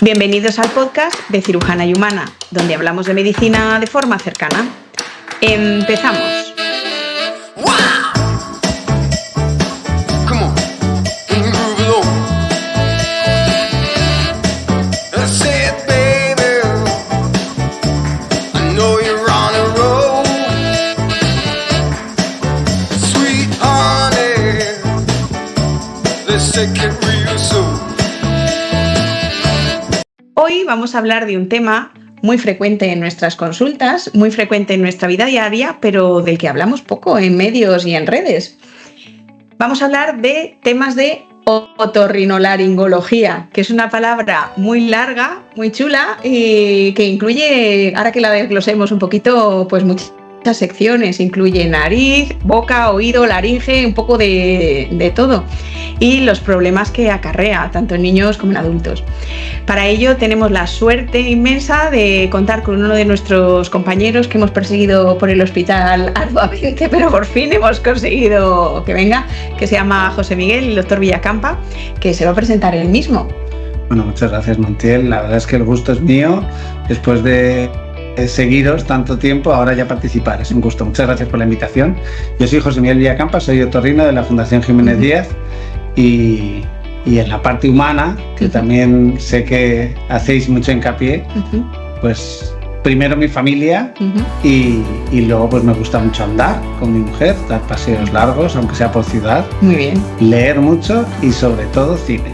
Bienvenidos al podcast de Cirujana y Humana, donde hablamos de medicina de forma cercana. Empezamos. Hoy vamos a hablar de un tema muy frecuente en nuestras consultas, muy frecuente en nuestra vida diaria, pero del que hablamos poco en medios y en redes. Vamos a hablar de temas de otorrinolaringología, que es una palabra muy larga, muy chula y que incluye, ahora que la desglosemos un poquito, pues muchas secciones. Incluye nariz, boca, oído, laringe, un poco de todo, y los problemas que acarrea tanto en niños como en adultos. Para ello tenemos la suerte inmensa de contar con uno de nuestros compañeros que hemos perseguido por el hospital arduamente, pero por fin hemos conseguido que venga, que se llama José Miguel, el doctor Villacampa, que se va a presentar él mismo. Bueno, muchas gracias, Montiel. La verdad es que el gusto es mío. Después de seguiros tanto tiempo, ahora ya participar. Es un gusto. Muchas gracias por la invitación. Yo soy José Miguel Villacampa, soy otorrino de la Fundación Jiménez Díaz y en la parte humana, que también sé que hacéis mucho hincapié, pues primero mi familia y luego pues me gusta mucho andar con mi mujer, dar paseos largos, aunque sea por ciudad. Muy bien. Leer mucho y sobre todo cine.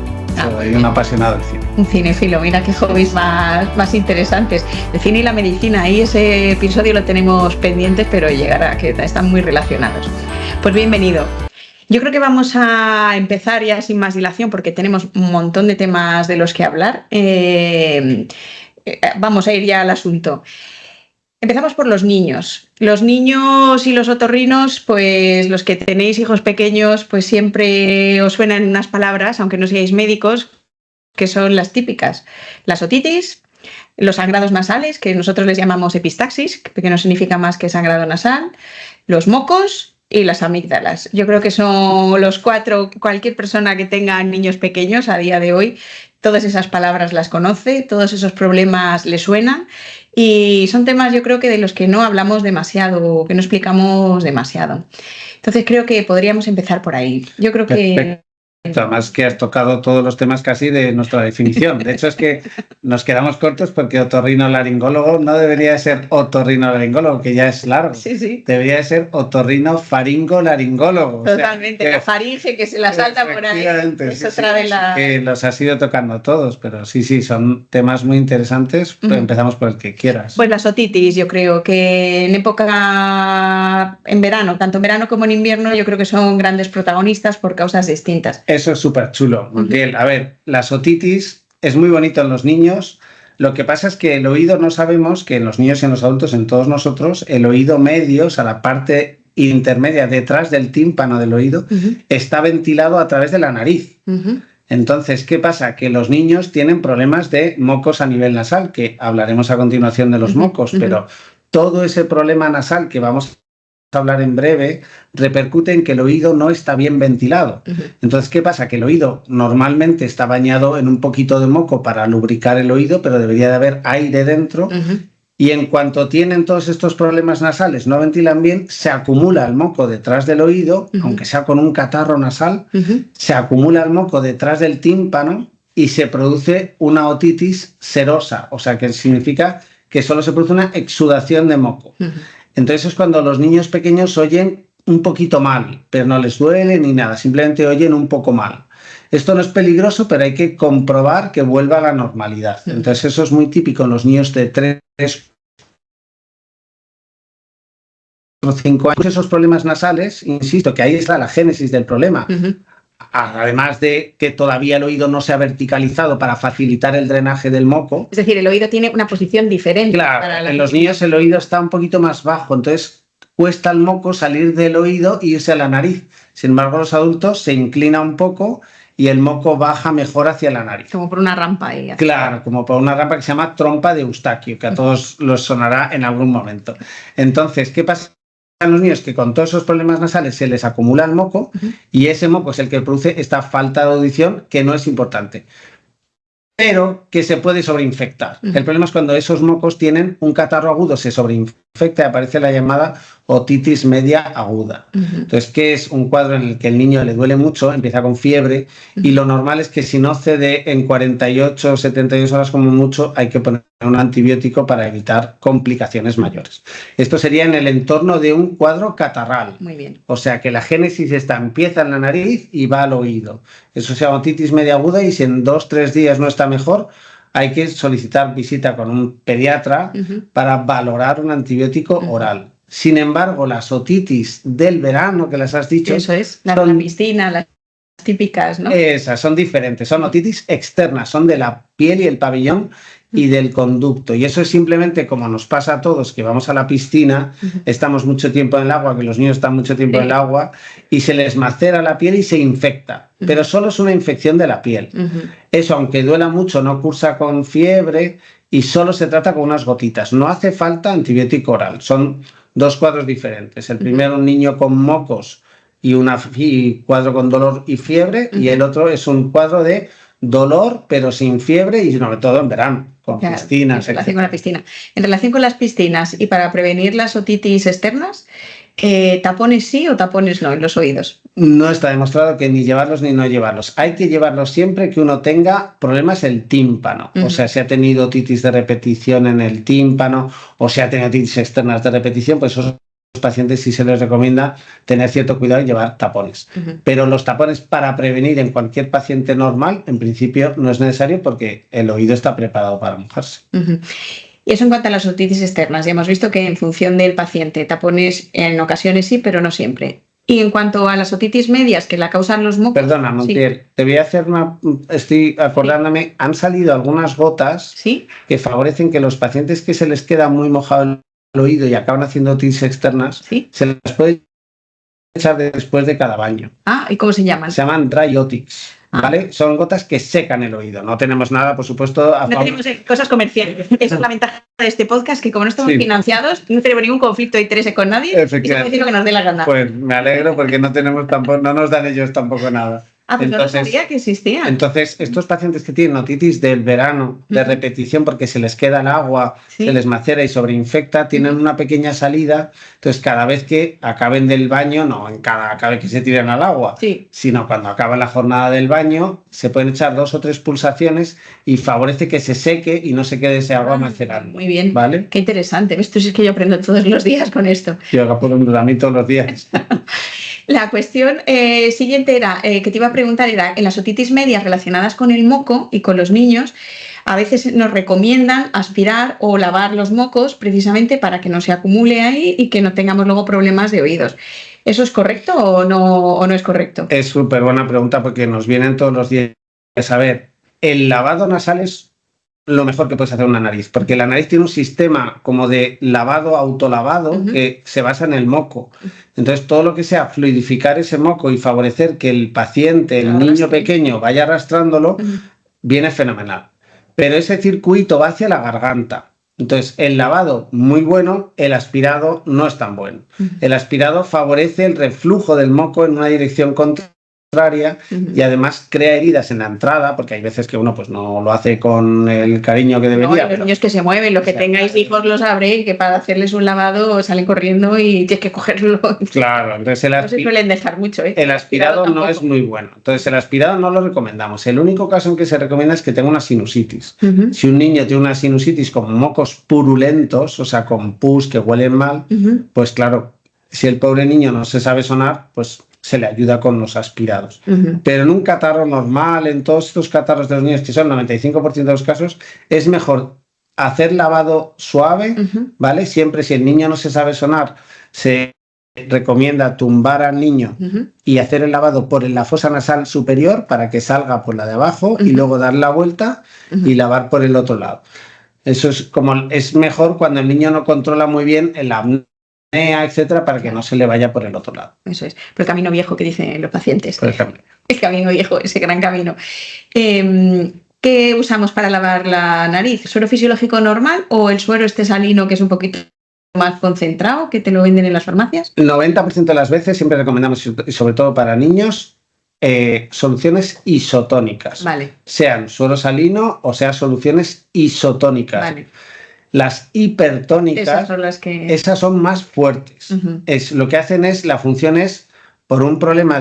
Soy un apasionado del cine. Un cinéfilo, mira qué hobbies más interesantes. El cine y la medicina, ahí ese episodio lo tenemos pendiente, pero llegará, que están muy relacionados. Pues bienvenido. Yo creo que vamos a empezar ya sin más dilación porque tenemos un montón de temas de los que hablar. Vamos a ir ya al asunto. Empezamos por los niños. Los niños y los otorrinos, pues los que tenéis hijos pequeños, pues siempre os suenan unas palabras, aunque no seáis médicos, que son las típicas. Las otitis, los sangrados nasales, que nosotros les llamamos epistaxis, que no significa más que sangrado nasal, los mocos y las amígdalas. Yo creo que son los cuatro. Cualquier persona que tenga niños pequeños a día de hoy, todas esas palabras las conoce, todos esos problemas le suenan y son temas, yo creo, que de los que no hablamos demasiado, que no explicamos demasiado. Entonces creo que podríamos empezar por ahí. Yo creo que... Además que has tocado todos los temas casi de nuestra definición. De hecho es que nos quedamos cortos porque otorrinolaringólogo no debería ser otorrinolaringólogo, que ya es largo. Sí. Debería de ser otorrinolaringólogo. Totalmente, o sea, la faringe que se la salta por ahí. Es otra de las... Que los has ido tocando todos, pero sí, son temas muy interesantes. Pero empezamos por el que quieras. Pues las otitis, yo creo que en verano, tanto en verano como en invierno, yo creo que son grandes protagonistas por causas distintas. Eso es súper chulo, Montiel. A ver, las otitis es muy bonito en los niños. Lo que pasa es que el oído, no sabemos que en los niños y en los adultos, en todos nosotros, el oído medio, o sea, la parte intermedia detrás del tímpano del oído, está ventilado a través de la nariz. Entonces, ¿qué pasa? Que los niños tienen problemas de mocos a nivel nasal, que hablaremos a continuación de los mocos, pero todo ese problema nasal que vamos a hablar en breve repercute en que el oído no está bien ventilado. Entonces, ¿qué pasa? Que el oído normalmente está bañado en un poquito de moco para lubricar el oído, pero debería de haber aire dentro. Y en cuanto tienen todos estos problemas nasales, no ventilan bien, se acumula el moco detrás del oído, aunque sea con un catarro nasal, se acumula el moco detrás del tímpano y se produce una otitis serosa, o sea, que significa que solo se produce una exudación de moco. Entonces es cuando los niños pequeños oyen un poquito mal, pero no les duele ni nada, simplemente oyen un poco mal. Esto no es peligroso, pero hay que comprobar que vuelva a la normalidad. Entonces eso es muy típico en los niños de 3 o 5 años. Esos problemas nasales, insisto, que ahí está la génesis del problema. Además de que todavía el oído no se ha verticalizado para facilitar el drenaje del moco. Es decir, el oído tiene una posición diferente. Claro, en los niños el oído está un poquito más bajo, entonces cuesta al moco salir del oído e irse a la nariz. Sin embargo, los adultos se inclina un poco y el moco baja mejor hacia la nariz. Como por una rampa ahí. Claro, como por una rampa que se llama trompa de Eustaquio, que a todos los sonará en algún momento. Entonces, ¿qué pasa? A los niños que con todos esos problemas nasales se les acumula el moco y ese moco es el que produce esta falta de audición que no es importante. pero que se puede sobreinfectar. El problema es cuando esos mocos tienen un catarro agudo, se sobreinfecta y aparece la llamada otitis media aguda. Entonces, ¿qué es un cuadro en el que el niño le duele mucho, empieza con fiebre y lo normal es que si no cede en 48 o 72 horas como mucho, hay que poner un antibiótico para evitar complicaciones mayores. Esto sería en el entorno de un cuadro catarral. Muy bien. O sea que la génesis empieza en la nariz y va al oído. Eso se llama otitis media aguda y si en 2-3 días no está mejor, hay que solicitar visita con un pediatra para valorar un antibiótico oral. Sin embargo, las otitis del verano, que las has dicho... Eso es, las de la piscina, las típicas, ¿no? Esas son diferentes, son otitis externas, son de la piel y el pabellón y del conducto. Y eso es simplemente como nos pasa a todos, que vamos a la piscina, estamos mucho tiempo en el agua, que los niños están mucho tiempo en el agua, y se les macera la piel y se infecta. Pero solo es una infección de la piel. Eso, aunque duela mucho, no cursa con fiebre y solo se trata con unas gotitas. No hace falta antibiótico oral. Son dos cuadros diferentes. El primero, un niño con mocos y cuadro con dolor y fiebre, y el otro es un cuadro de dolor pero sin fiebre y sobre todo en verano, con piscinas. En relación con la piscina. En relación con las piscinas y para prevenir las otitis externas, ¿tapones sí o tapones no en los oídos? No está demostrado que ni llevarlos ni no llevarlos. Hay que llevarlos siempre que uno tenga problemas el tímpano. O sea, si ha tenido otitis de repetición en el tímpano o si ha tenido otitis externas de repetición, pues esos pacientes sí se les recomienda tener cierto cuidado y llevar tapones. Pero los tapones para prevenir en cualquier paciente normal, en principio no es necesario porque el oído está preparado para mojarse. Y eso en cuanto a las otitis externas. Ya hemos visto que en función del paciente, tapones en ocasiones sí, pero no siempre. Y en cuanto a las otitis medias, que la causan los mocos... Perdona, Montiel, te voy a hacer estoy acordándome, han salido algunas gotas que favorecen que los pacientes que se les queda muy mojado el oído y acaban haciendo otitis externas, se las puede echar después de cada baño. Ah, ¿y cómo se llaman? Se llaman dry otics. ¿Vale? Son gotas que secan el oído. No tenemos nada, por supuesto. No tenemos cosas comerciales. Esa es la ventaja de este podcast, que como no estamos financiados, no tenemos ningún conflicto de interés con nadie. Y podemos decir lo que nos dé la gana. Pues me alegro porque no tenemos tampoco, no nos dan ellos tampoco nada. Pues entonces, no sabía que existía. Entonces, estos pacientes que tienen otitis del verano, de repetición, porque se les queda el agua, se les macera y sobreinfecta, tienen una pequeña salida. Entonces, cada vez que acaben del baño, no en cada vez que se tiran al agua, sino cuando acaba la jornada del baño, se pueden echar 2 o 3 pulsaciones y favorece que se seque y no se quede ese agua macerando. Muy bien. ¿Vale? Qué interesante. Esto sí es que yo aprendo todos los días con esto. Yo aprendo a mí todos los días. La cuestión siguiente era, que te iba a preguntar, era en las otitis medias relacionadas con el moco y con los niños, a veces nos recomiendan aspirar o lavar los mocos precisamente para que no se acumule ahí y que no tengamos luego problemas de oídos. ¿Eso es correcto o no es correcto? Es súper buena pregunta porque nos vienen todos los días a ver, el lavado nasal es lo mejor que puedes hacer una nariz, porque la nariz tiene un sistema como de lavado, autolavado, que se basa en el moco. Entonces, todo lo que sea fluidificar ese moco y favorecer que el paciente, el niño pequeño, vaya arrastrándolo, viene fenomenal. Pero ese circuito va hacia la garganta. Entonces, el lavado muy bueno, el aspirado no es tan bueno. El aspirado favorece el reflujo del moco en una dirección contraria y además crea heridas en la entrada, porque hay veces que uno pues no lo hace con el cariño que debería. No, los niños que se mueven, lo que tengáis hijos lo sabréis, que para hacerles un lavado salen corriendo y tienes que cogerlo. Claro, entonces no se suelen dejar mucho. El aspirado no es muy bueno, entonces el aspirado no lo recomendamos. El único caso en que se recomienda es que tenga una sinusitis. Si un niño tiene una sinusitis con mocos purulentos, o sea, con pus que huelen mal, pues claro, si el pobre niño no se sabe sonar, pues se le ayuda con los aspirados. Pero en un catarro normal, en todos estos catarros de los niños, que son 95% de los casos, es mejor hacer lavado suave, ¿vale? Siempre si el niño no se sabe sonar, se recomienda tumbar al niño y hacer el lavado por la fosa nasal superior para que salga por la de abajo y luego dar la vuelta y lavar por el otro lado. Eso es mejor cuando el niño no controla muy bien el apnea, etcétera, para que no se le vaya por el otro lado. Eso es. Pero el camino viejo que dicen los pacientes. Por ejemplo. El camino viejo, ese gran camino. ¿Qué usamos para lavar la nariz? ¿Suero fisiológico normal o el suero salino que es un poquito más concentrado, que te lo venden en las farmacias? El 90% de las veces siempre recomendamos, y sobre todo para niños, soluciones isotónicas, Vale. sean suero salino o sean soluciones isotónicas. Vale. Las hipertónicas, esas son más fuertes. Lo que hacen es, la función es, por un tema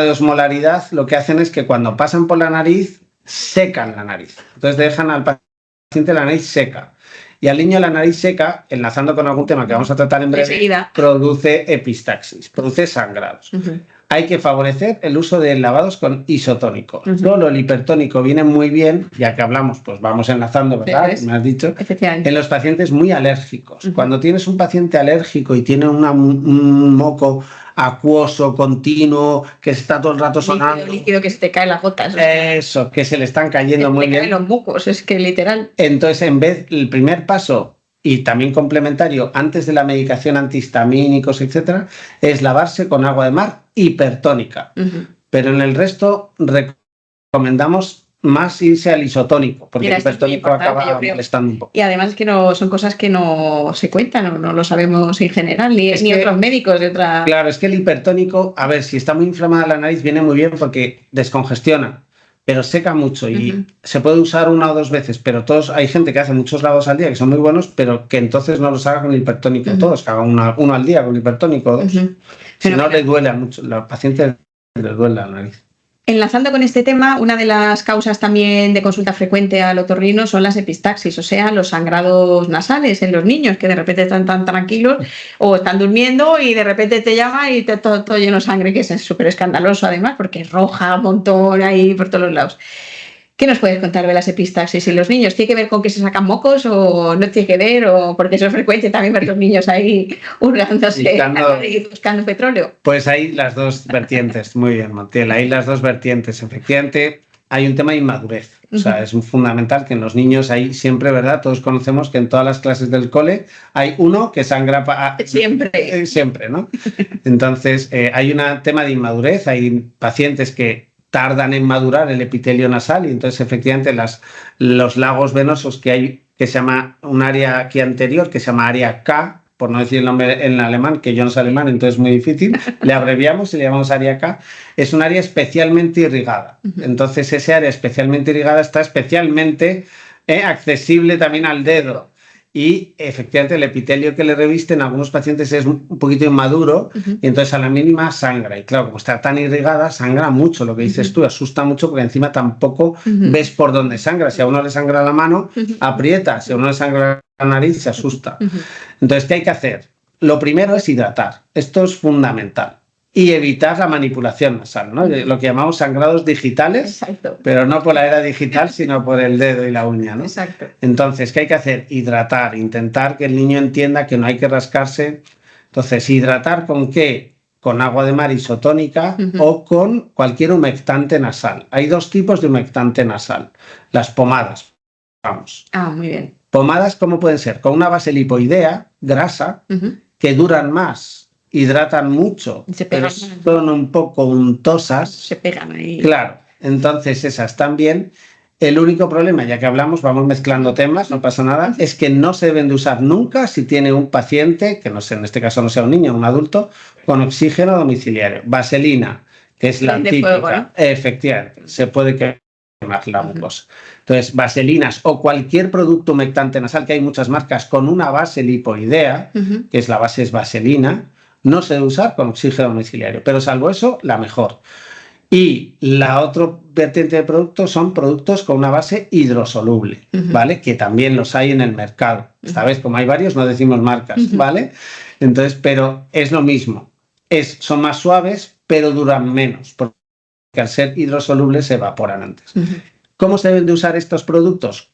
de osmolaridad, lo que hacen es que cuando pasan por la nariz, secan la nariz. Entonces dejan al paciente la nariz seca. Y al niño la nariz seca, enlazando con algún tema que vamos a tratar en breve, produce epistaxis, produce sangrados. Hay que favorecer el uso de lavados con isotónicos. Solo el hipertónico viene muy bien, ya que hablamos, pues vamos enlazando, ¿verdad? Me has dicho. En los pacientes muy alérgicos. Cuando tienes un paciente alérgico y tiene un moco acuoso, continuo, que está todo el rato sonando. Líquido que se te caen las gotas. Eso, que se le están cayendo muy bien. Los mocos, es que literal. Entonces, en vez, el primer paso, y también complementario, antes de la medicación antihistamínicos, etcétera, es lavarse con agua de mar hipertónica. Pero en el resto recomendamos más irse al isotónico, porque el hipertónico acaba molestando un poco. Y además es que no son cosas que no se cuentan, no lo sabemos en general, ni otros médicos de otra. Claro, es que el hipertónico, a ver, si está muy inflamada la nariz, viene muy bien porque descongestiona, pero seca mucho y se puede usar 1 o 2 veces, pero hay gente que hace muchos lavados al día que son muy buenos, pero que entonces no los haga con el hipertónico todos, que hagan uno al día con el hipertónico, 2. Si no, le duele a mucho, los pacientes les duele la nariz. Enlazando con este tema, una de las causas también de consulta frecuente al otorrino son las epistaxis, o sea, los sangrados nasales en los niños, que de repente están tan tranquilos o están durmiendo y de repente te llama y todo lleno de sangre, que es súper escandaloso además, porque es roja, un montón ahí por todos los lados. ¿Qué nos puedes contar de las epistaxis en los niños? ¿Tiene que ver con que se sacan mocos o no tiene que ver? O porque eso es frecuente también ver los niños ahí hurgándose y buscando petróleo. Pues hay las dos vertientes, muy bien, Montiel, hay las dos vertientes. Efectivamente, hay un tema de inmadurez. O sea, es fundamental que en los niños hay siempre, ¿verdad? Todos conocemos que en todas las clases del cole hay uno que sangra siempre, ¿no? Entonces, hay un tema de inmadurez, hay pacientes que tardan en madurar el epitelio nasal y entonces efectivamente los lagos venosos que se llama un área aquí anterior, que se llama área K, por no decir el nombre en alemán, que yo no sé alemán, entonces es muy difícil, le abreviamos y le llamamos área K, es un área especialmente irrigada. Entonces ese área especialmente irrigada está especialmente accesible también al dedo. Y efectivamente el epitelio que le reviste en algunos pacientes es un poquito inmaduro y entonces a la mínima sangra. Y claro, como está tan irrigada, sangra mucho, lo que dices tú, asusta mucho porque encima tampoco ves por dónde sangra. Si a uno le sangra la mano, aprieta, si a uno le sangra la nariz, se asusta. Entonces, ¿qué hay que hacer? Lo primero es hidratar, esto es fundamental. Y evitar la manipulación nasal, ¿no? Lo que llamamos sangrados digitales, pero no por la era digital, sino por el dedo y la uña, ¿no? Entonces, ¿qué hay que hacer? Hidratar, intentar que el niño entienda que no hay que rascarse. Entonces, ¿hidratar con qué? Con agua de mar isotónica o con cualquier humectante nasal. Hay 2 tipos de humectante nasal. Las pomadas, vamos. Muy bien. Pomadas, ¿cómo pueden ser? Con una base lipoidea, grasa, que duran más. Hidratan mucho, pero son un poco untosas. Se pegan ahí. Claro, entonces esas también. El único problema, ya que hablamos, vamos mezclando temas, no pasa nada, es que no se deben de usar nunca si tiene un paciente, que no sé, en este caso no sea un niño, un adulto, con oxígeno domiciliario. Vaselina, que es la típica. Fuego, ¿no? Efectivamente, se puede quemar la mucosa. Entonces, vaselinas o cualquier producto humectante nasal, que hay muchas marcas, con una base lipoidea, que es la base es vaselina, no se debe usar con oxígeno domiciliario, pero salvo eso, la mejor. Y la otra vertiente de productos son productos con una base hidrosoluble, ¿vale? Que también los hay en el mercado. Esta vez, como hay varios, no decimos marcas, ¿vale? Entonces, pero es lo mismo. Son más suaves, pero duran menos, porque al ser hidrosolubles se evaporan antes. ¿Cómo se deben de usar estos productos?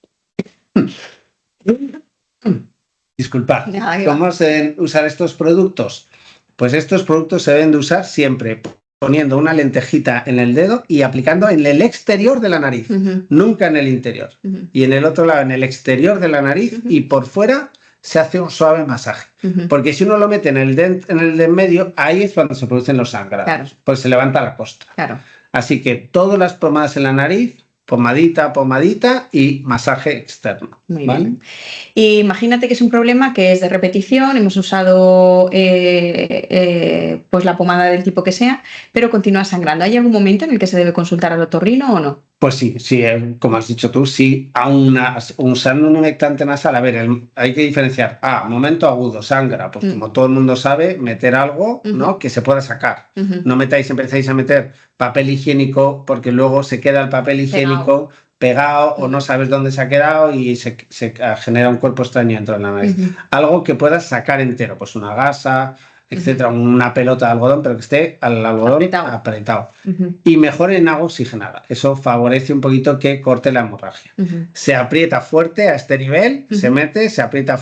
Disculpad. ¿Cómo se deben usar estos productos? Pues estos productos se deben de usar siempre poniendo una lentejita en el dedo y aplicando en el exterior de la nariz, nunca en el interior. Y en el otro lado, en el exterior de la nariz y por fuera se hace un suave masaje. Porque si uno lo mete en el de en medio, ahí es cuando se producen los sangrados. Pues se levanta la costra. Así que todas las pomadas en la nariz pomadita y masaje externo. Muy ¿vale? bien. Y imagínate que es un problema que es de repetición, hemos usado pues la pomada del tipo que sea, pero continúa sangrando. ¿Hay algún momento en el que se debe consultar al otorrino o no? Pues sí, como has dicho tú, sí, usando un humectante nasal, a ver, hay que diferenciar, momento agudo, sangra, pues como todo el mundo sabe, meter algo, ¿no? Que se pueda sacar. No empezáis a meter papel higiénico porque luego se queda el papel higiénico pegado o no sabes dónde se ha quedado y se genera un cuerpo extraño dentro de la nariz. Algo que puedas sacar entero, pues una gasa, etcétera, una pelota de algodón, pero que esté al algodón apretado. Y mejor en agua oxigenada. Eso favorece un poquito que corte la hemorragia. Se aprieta fuerte a este nivel, se mete, se aprieta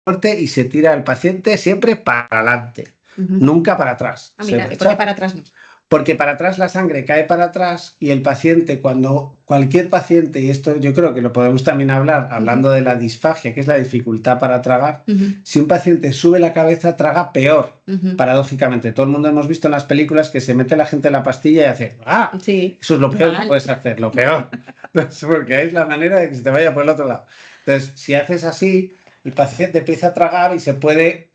fuerte y se tira al paciente siempre para adelante, nunca para atrás. Mira, ¿por qué para atrás no? Porque para atrás la sangre cae para atrás y el paciente, cualquier paciente, y esto yo creo que lo podemos también hablar, hablando de la disfagia, que es la dificultad para tragar, si un paciente sube la cabeza, traga peor, paradójicamente. Todo el mundo hemos visto en las películas que se mete la gente en la pastilla y hace, sí, eso es lo peor que puedes hacer, lo peor. Porque es la manera de que se te vaya por el otro lado. Entonces, si haces así, el paciente empieza a tragar y se puede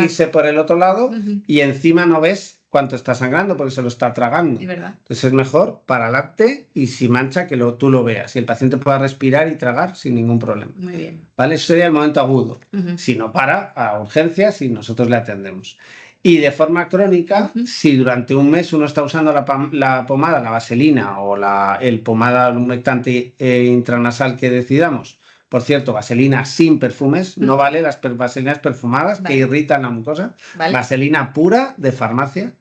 irse por el otro lado y encima no ves cuánto está sangrando porque se lo está tragando. Es verdad. Entonces es mejor para adelante y si mancha que tú lo veas y el paciente pueda respirar y tragar sin ningún problema. Muy bien. ¿Vale? Eso sería el momento agudo. Si no para, a urgencias y nosotros le atendemos. Y de forma crónica, si durante un mes uno está usando la pomada, la vaselina o el humectante intranasal que decidamos, por cierto, vaselina sin perfumes, no vale las vaselinas perfumadas que irritan la mucosa, vaselina pura de farmacia.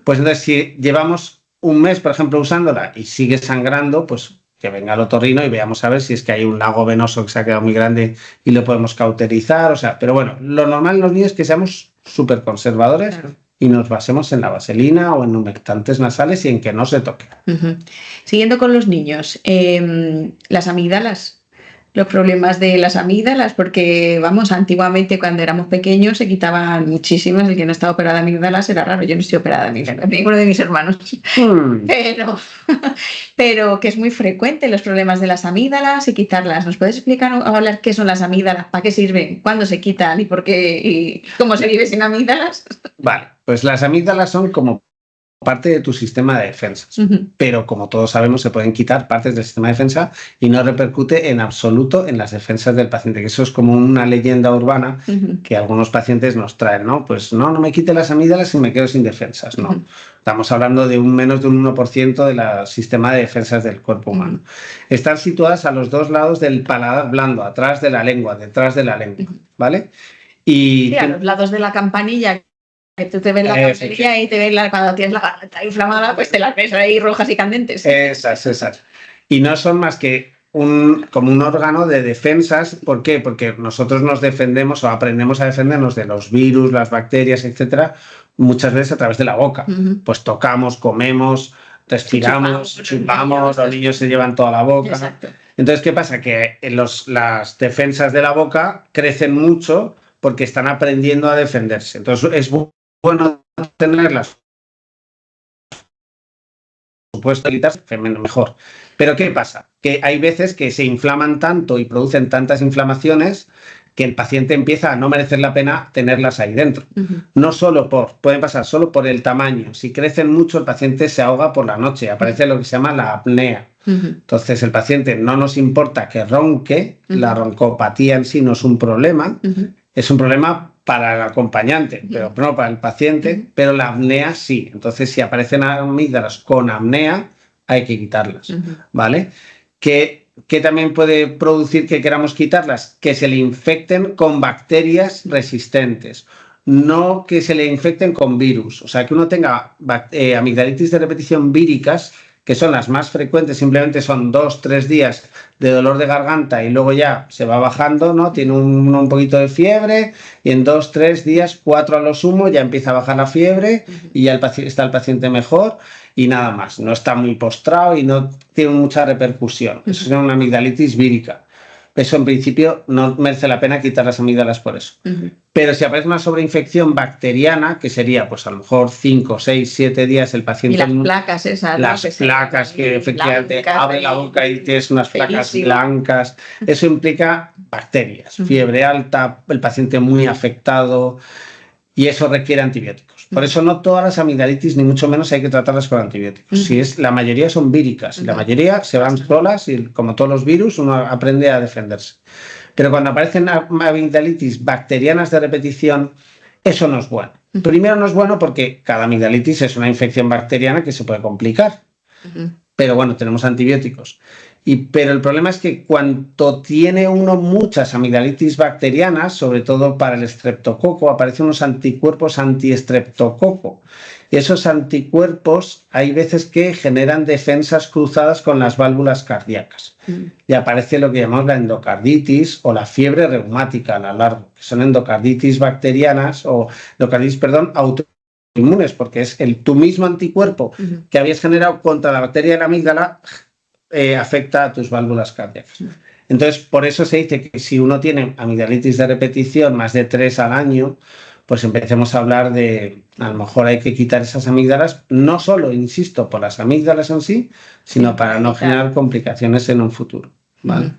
Pues entonces si llevamos un mes, por ejemplo, usándola y sigue sangrando, pues que venga el otorrino y veamos a ver si es que hay un lago venoso que se ha quedado muy grande y lo podemos cauterizar, pero bueno, lo normal en los niños es que seamos súper conservadores y nos basemos en la vaselina o en humectantes nasales y en que no se toque. Siguiendo con los niños, las amígdalas. Los problemas de las amígdalas, porque antiguamente cuando éramos pequeños se quitaban muchísimas, el que no estaba operado de amígdalas era raro, yo no estoy operada de amígdalas, ninguno de mis hermanos, pero que es muy frecuente los problemas de las amígdalas y quitarlas. ¿Nos puedes explicar o hablar qué son las amígdalas, para qué sirven, cuándo se quitan y por qué y cómo se vive sin amígdalas? Vale, pues las amígdalas son como parte de tu sistema de defensas, pero como todos sabemos se pueden quitar partes del sistema de defensa y no repercute en absoluto en las defensas del paciente, que eso es como una leyenda urbana que algunos pacientes nos traen, ¿no? Pues no me quite las amígdalas y me quedo sin defensas, no. Estamos hablando de menos de un 1% del sistema de defensas del cuerpo humano. Están situadas a los dos lados del paladar blando, atrás de la lengua, detrás de la lengua, ¿vale? Y a los lados de la campanilla. Que tú te ves la campanilla y te ves cuando tienes la garganta inflamada, pues te las ves ahí rojas y candentes. Esas. Y no son más que como un órgano de defensas. ¿Por qué? Porque nosotros nos defendemos o aprendemos a defendernos de los virus, las bacterias, etcétera, muchas veces a través de la boca. Pues tocamos, comemos, respiramos, chupamos, los niños se llevan toda la boca. Exacto. Entonces, ¿qué pasa? Que las defensas de la boca crecen mucho porque están aprendiendo a defenderse. Entonces, es bueno tenerlas, por supuesto, quitarse mejor. Pero ¿qué pasa? Que hay veces que se inflaman tanto y producen tantas inflamaciones que el paciente empieza a no merecer la pena tenerlas ahí dentro. No pueden pasar solo por el tamaño. Si crecen mucho, el paciente se ahoga por la noche, aparece lo que se llama la apnea. Entonces, el paciente no nos importa que ronque, la roncopatía en sí no es un problema, es un problema para el acompañante, pero no para el paciente, pero la apnea sí. Entonces, si aparecen amígdalas con apnea, hay que quitarlas, ¿vale? ¿Qué también puede producir que queramos quitarlas? Que se le infecten con bacterias resistentes, no que se le infecten con virus. O sea, que uno tenga amigdalitis de repetición víricas, que son las más frecuentes, simplemente son 2-3 días de dolor de garganta y luego ya se va bajando, ¿no? Tiene un poquito de fiebre y en 2-3 días, 4 a lo sumo, ya empieza a bajar la fiebre y ya está el paciente mejor y nada más. No está muy postrado y no tiene mucha repercusión. Eso es una amigdalitis vírica. eso en principio no merece la pena quitar las amígdalas por eso. Pero si aparece una sobreinfección bacteriana, que sería pues a lo mejor 5, 6, 7 días el paciente... Y las placas esas, las placas que efectivamente abre la boca y tienes unas placas blancas, eso implica bacterias, fiebre alta, el paciente muy afectado, y eso requiere antibióticos. Por eso no todas las amigdalitis, ni mucho menos, hay que tratarlas con antibióticos. Si es, la mayoría son víricas, y la mayoría se van solas, y como todos los virus, uno aprende a defenderse. Pero cuando aparecen amigdalitis bacterianas de repetición, eso no es bueno. Primero, no es bueno porque cada amigdalitis es una infección bacteriana que se puede complicar. Pero bueno, tenemos antibióticos. Pero el problema es que cuando tiene uno muchas amigdalitis bacterianas, sobre todo para el estreptococo, aparecen unos anticuerpos antiestreptococo. Y esos anticuerpos hay veces que generan defensas cruzadas con las válvulas cardíacas. Y aparece lo que llamamos la endocarditis o la fiebre reumática a la larga, que son endocarditis bacterianas o endocarditis, autoinmunes, porque es tu mismo anticuerpo que habías generado contra la bacteria de la amígdala afecta a tus válvulas cardíacas. Entonces, por eso se dice que si uno tiene amigdalitis de repetición más de 3 al año, pues empecemos a hablar de, a lo mejor hay que quitar esas amígdalas, no solo, insisto, por las amígdalas en sí, sino para no generar complicaciones en un futuro, ¿vale?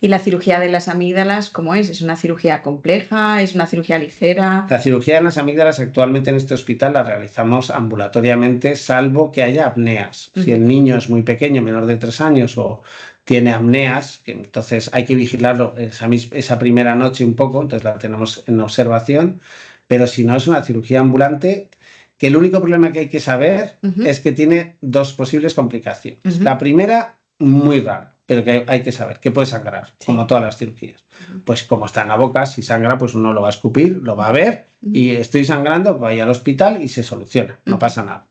¿Y la cirugía de las amígdalas cómo es? ¿Es una cirugía compleja? ¿Es una cirugía ligera? La cirugía de las amígdalas actualmente en este hospital la realizamos ambulatoriamente, salvo que haya apneas. Si el niño es muy pequeño, menor de 3 años, o tiene apneas, entonces hay que vigilarlo esa primera noche un poco, entonces la tenemos en observación, pero si no, es una cirugía ambulante, que el único problema que hay que saber es que tiene 2 posibles complicaciones. La primera, muy rara, pero que hay que saber que puede sangrar, como todas las cirugías. Pues como está en la boca, si sangra, pues uno lo va a escupir, lo va a ver, y estoy sangrando, vaya al hospital y se soluciona, no pasa nada.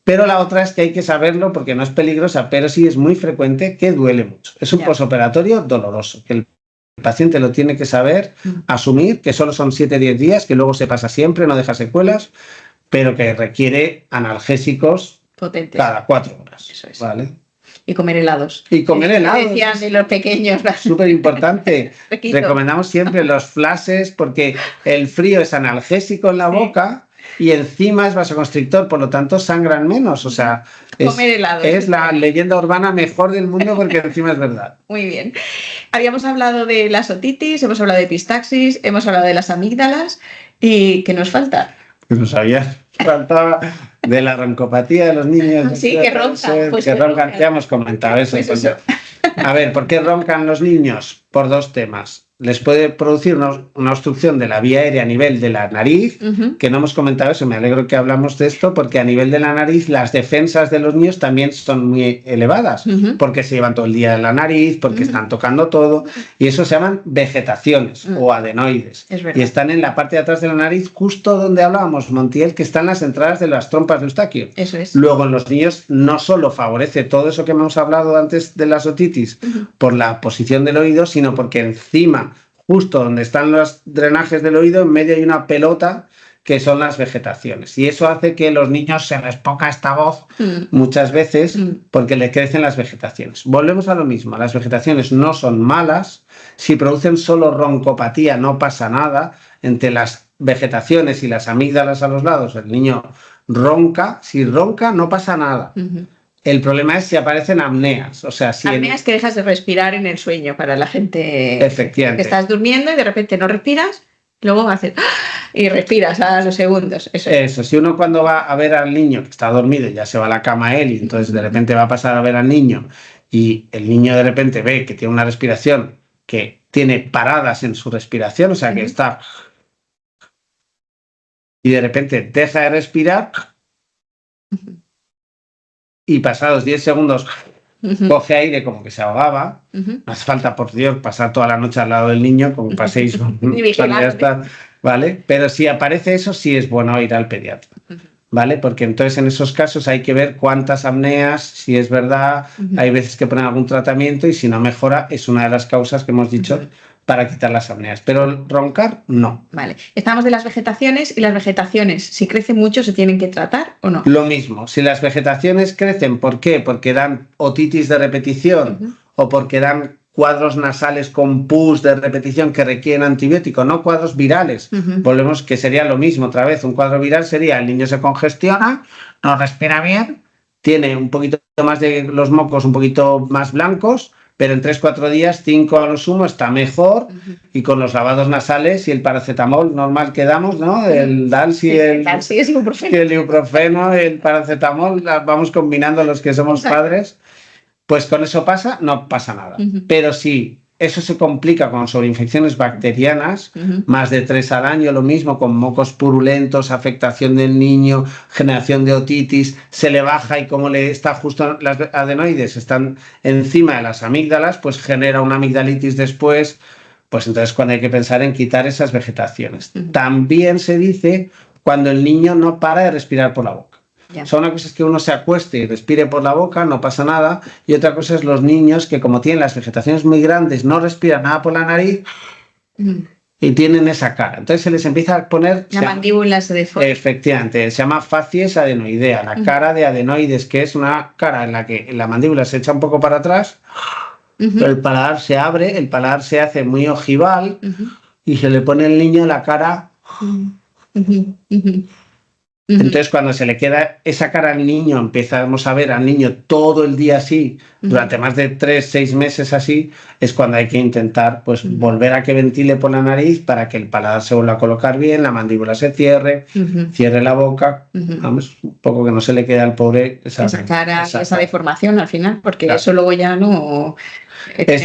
Pero la otra es que hay que saberlo porque no es peligrosa, pero sí es muy frecuente que duele mucho. Es un posoperatorio doloroso, que el paciente lo tiene que saber, asumir, que solo son 7-10 días, que luego se pasa siempre, no deja secuelas, pero que requiere analgésicos potentes cada 4 horas. Eso es. ¿Vale? Y comer helados. Y comer helados. Decían de los pequeños. Súper importante. Recomendamos siempre los flashes porque el frío es analgésico en la boca y encima es vasoconstrictor, por lo tanto sangran menos. O sea, comer helados, es la leyenda urbana mejor del mundo porque encima es verdad. Muy bien. Habíamos hablado de las otitis, hemos hablado de epistaxis, hemos hablado de las amígdalas. ¿Y qué nos falta? Pues nos había faltaba de la roncopatía de los niños. Sí, que roncan. Pues que roncan. Ya hemos comentado eso. Pues eso. A ver, ¿por qué roncan los niños? Por 2 temas. Les puede producir una obstrucción de la vía aérea a nivel de la nariz, que no hemos comentado eso, me alegro que hablamos de esto, porque a nivel de la nariz las defensas de los niños también son muy elevadas, porque se llevan todo el día en la nariz, porque están tocando todo, y eso se llaman vegetaciones o adenoides. Y están en la parte de atrás de la nariz, justo donde hablábamos, Montiel, que están las entradas de las trompas de Eustaquio. Eso es. Luego en los niños no solo favorece todo eso que hemos hablado antes de las otitis por la posición del oído, sino porque encima, justo donde están los drenajes del oído, en medio hay una pelota que son las vegetaciones. Y eso hace que los niños se les ponga esta voz muchas veces porque le crecen las vegetaciones. Volvemos a lo mismo, las vegetaciones no son malas, si producen solo roncopatía no pasa nada, entre las vegetaciones y las amígdalas a los lados el niño ronca, si ronca no pasa nada. El problema es si aparecen apneas. O sea, si apneas que dejas de respirar en el sueño para la gente. Efectivamente. Que estás durmiendo y de repente no respiras, luego haces y respiras a los segundos. Eso, si uno cuando va a ver al niño que está dormido ya se va a la cama él y entonces de repente va a pasar a ver al niño y el niño de repente ve que tiene una respiración que tiene paradas en su respiración, o sea que está y de repente deja de respirar y pasados 10 segundos coge aire como que se ahogaba. No hace falta, por Dios, pasar toda la noche al lado del niño, como paséis ya está, ¿vale? Pero si aparece eso, sí es bueno ir al pediatra, ¿vale? Porque entonces en esos casos hay que ver cuántas apneas, si es verdad, hay veces que ponen algún tratamiento y si no mejora, es una de las causas que hemos dicho para quitar las apneas, pero roncar no. Vale, estamos de las vegetaciones y las vegetaciones, si crecen mucho, ¿se tienen que tratar o no? Lo mismo, si las vegetaciones crecen, ¿por qué? Porque dan otitis de repetición o porque dan cuadros nasales con pus de repetición que requieren antibiótico, no cuadros virales. Volvemos que sería lo mismo otra vez. Un cuadro viral sería el niño se congestiona, no respira bien, tiene un poquito más de los mocos un poquito más blancos, pero en 3-4 días, 5 a lo sumo, está mejor y con los lavados nasales y el paracetamol normal que damos, ¿no? El Dalsi, el ibuprofeno, el paracetamol, vamos combinando los que somos padres, pues con eso pasa, no pasa nada. Pero sí, eso se complica con sobreinfecciones bacterianas, más de 3 al año, lo mismo con mocos purulentos, afectación del niño, generación de otitis, se le baja y como le está justo las adenoides están encima de las amígdalas, pues genera una amigdalitis después, pues entonces cuando hay que pensar en quitar esas vegetaciones. También se dice cuando el niño no para de respirar por la boca. O sea, una cosa es que uno se acueste y respire por la boca, no pasa nada, y otra cosa es los niños que como tienen las vegetaciones muy grandes, no respiran nada por la nariz y tienen esa cara. Entonces se les empieza a poner... La mandíbula se deforma. Efectivamente, se llama facies adenoidea, la cara de adenoides, que es una cara en la que la mandíbula se echa un poco para atrás, pero el paladar se abre, el paladar se hace muy ojival y se le pone al niño la cara... Entonces, cuando se le queda esa cara al niño, empezamos a ver al niño todo el día así, durante más de 3-6 meses así, es cuando hay que intentar pues volver a que ventile por la nariz para que el paladar se vuelva a colocar bien, la mandíbula se cierre, cierre la boca, vamos, un poco que no se le quede al pobre esa cara, esa deformación al final, porque eso luego ya no... Es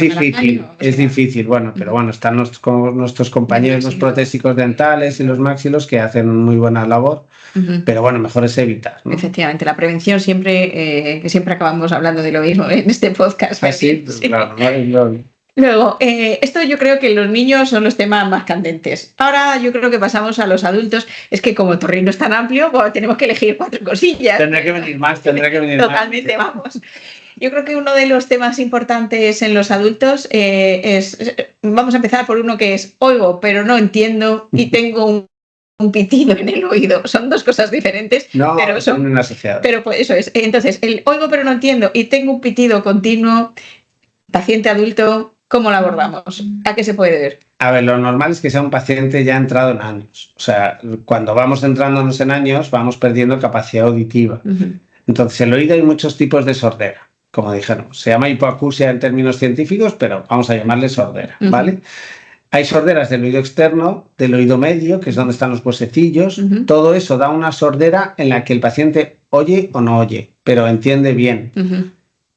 difícil, bueno, pero bueno, están nuestros compañeros, los protésicos dentales y los maxilos que hacen muy buena labor, pero bueno, mejor es evitar, ¿no? Efectivamente, la prevención siempre, que siempre acabamos hablando de lo mismo en este podcast. Sí. Claro, no. Luego, esto yo creo que los niños son los temas más candentes. Ahora yo creo que pasamos a los adultos. Es que como el torrino es tan amplio, pues tenemos que elegir 4 cosillas. Tendrá que venir más. Totalmente, vamos. Yo creo que uno de los temas importantes en los adultos vamos a empezar por uno que es oigo, pero no entiendo y tengo un pitido en el oído. Son 2 cosas diferentes, no, pero son asociadas. Pero pues eso es. Entonces, el oigo, pero no entiendo y tengo un pitido continuo, paciente adulto, ¿cómo lo abordamos? ¿A qué se puede ver? A ver, lo normal es que sea un paciente ya entrado en años. O sea, cuando vamos entrándonos en años, vamos perdiendo capacidad auditiva. Entonces, el oído hay muchos tipos de sordera. Como dijeron, se llama hipoacusia en términos científicos, pero vamos a llamarle sordera, ¿vale? Hay sorderas del oído externo, del oído medio, que es donde están los huesecillos. Todo eso da una sordera en la que el paciente oye o no oye, pero entiende bien.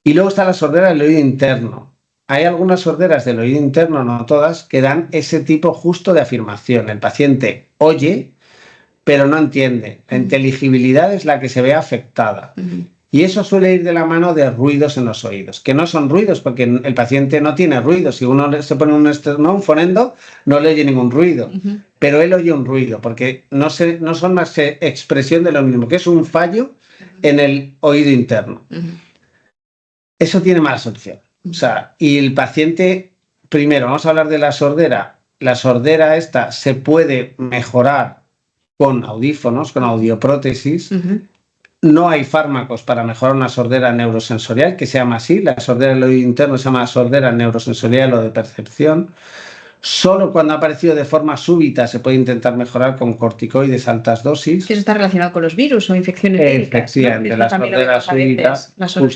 Y luego está la sordera del oído interno. Hay algunas sorderas del oído interno, no todas, que dan ese tipo justo de afirmación. El paciente oye, pero no entiende. La inteligibilidad es la que se ve afectada. Y eso suele ir de la mano de ruidos en los oídos, que no son ruidos porque el paciente no tiene ruido. Si uno se pone un fonendo, no le oye ningún ruido, pero él oye un ruido porque no son más que expresión de lo mismo, que es un fallo en el oído interno. Eso tiene mala solución. O sea, y el paciente, primero, vamos a hablar de la sordera. La sordera esta se puede mejorar con audífonos, con audioprótesis. No hay fármacos para mejorar una sordera neurosensorial, que se llama así. La sordera del oído interno se llama sordera neurosensorial o de percepción. Solo cuando ha aparecido de forma súbita se puede intentar mejorar con corticoides altas dosis. Eso está relacionado con los virus o infecciones víricas. Efectivamente, las sorderas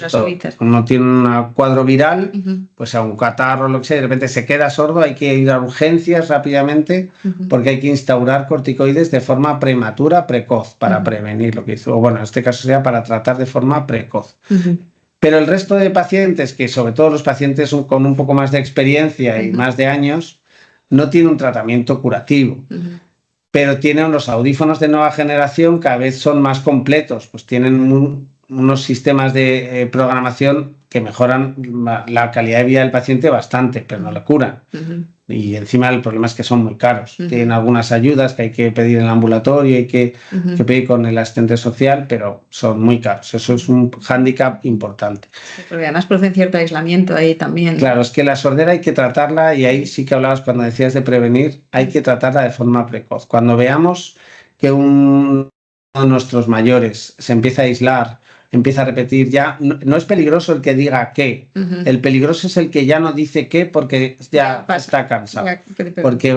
súbitas. Uno tiene un cuadro viral, pues a un catarro o lo que sea, de repente se queda sordo, hay que ir a urgencias rápidamente porque hay que instaurar corticoides de forma prematura, precoz, para prevenir lo que hizo. O bueno, en este caso sería para tratar de forma precoz. Pero el resto de pacientes, que sobre todo los pacientes con un poco más de experiencia y más de años, no tiene un tratamiento curativo, pero tienen los audífonos de nueva generación, cada vez son más completos, pues tienen unos sistemas de programación que mejoran la calidad de vida del paciente bastante, pero no la curan. Y encima el problema es que son muy caros. Tienen algunas ayudas que hay que pedir en el ambulatorio, hay que pedir con el asistente social, pero son muy caros. Eso es un hándicap importante. Porque además producen cierto aislamiento ahí también. Claro, es que la sordera hay que tratarla, y ahí sí que hablabas cuando decías de prevenir, hay que tratarla de forma precoz. Cuando veamos que uno de nuestros mayores se empieza a aislar, empieza a repetir ya, no es peligroso el que diga qué, el peligroso es el que ya no dice qué porque ya está cansado, porque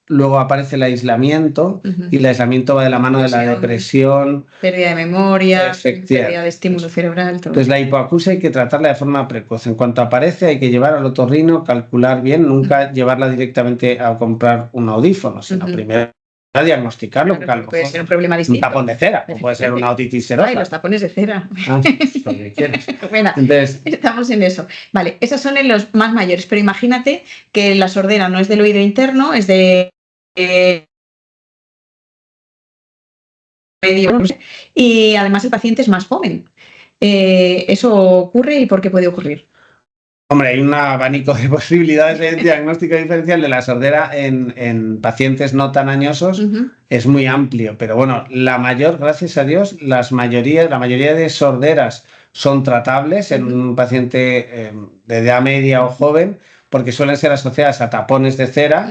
luego aparece el aislamiento y el aislamiento va de la mano de la depresión, pérdida de memoria, pérdida de estímulo cerebral. Todo. Entonces la hipoacusia hay que tratarla de forma precoz. En cuanto aparece hay que llevar al otorrino, calcular bien, nunca llevarla directamente a comprar un audífono, sino primero a diagnosticarlo, porque a lo mejor puede ser un problema distinto. Un tapón de cera, o puede ser una otitis serosa. Ay, los tapones de cera. Lo que quieras. Bueno, entonces, estamos en eso. Vale, esos son en los más mayores, pero imagínate que la sordera no es del oído interno, es de y además el paciente es más joven. ¿Eso ocurre y por qué puede ocurrir? Hombre, hay un abanico de posibilidades de diagnóstico diferencial de la sordera en pacientes no tan añosos, es muy amplio, pero bueno, gracias a Dios, la mayoría de sorderas son tratables en un paciente de edad media o joven, porque suelen ser asociadas a tapones de cera,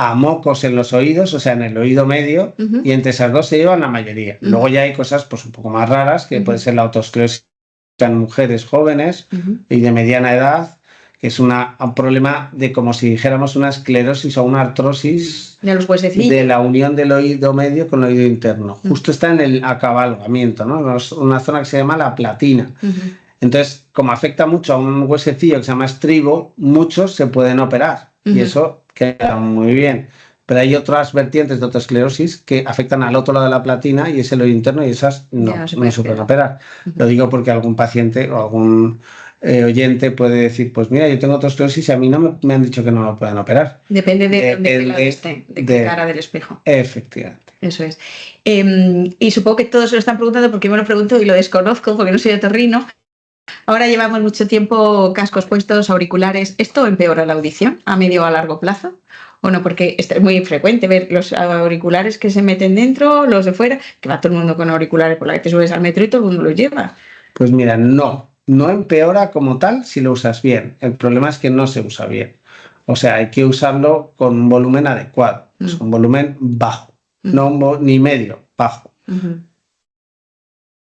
a mocos en los oídos, o sea, en el oído medio, y entre esas dos se llevan la mayoría. Luego ya hay cosas pues un poco más raras, que puede ser la autoesclerosis en mujeres jóvenes y de mediana edad, que es un problema de como si dijéramos una esclerosis o una artrosis de los huesecillos, de la unión del oído medio con el oído interno. Justo está en el acabalgamiento, ¿no? Una zona que se llama la platina. Entonces, como afecta mucho a un huesecillo que se llama estribo, muchos se pueden operar y eso queda muy bien. Pero hay otras vertientes de autoesclerosis que afectan al otro lado de la platina y es el oído interno y esas no se pueden operar. Lo digo porque algún paciente o algún oyente puede decir, pues mira, yo tengo autoesclerosis y a mí no me han dicho que no lo pueden operar. Depende de qué lado esté, de qué cara del espejo. Efectivamente. Eso es. Y supongo que todos se lo están preguntando porque yo me lo pregunto y lo desconozco porque no soy otorrino. Ahora llevamos mucho tiempo cascos puestos, auriculares. ¿Esto empeora la audición a medio o a largo plazo? ¿O no? Porque es muy frecuente ver los auriculares que se meten dentro, los de fuera, que va todo el mundo con auriculares por la que te subes al metro y todo el mundo los lleva. Pues mira, no empeora como tal si lo usas bien. El problema es que no se usa bien. O sea, hay que usarlo con un volumen adecuado, pues un volumen bajo, ni medio, bajo.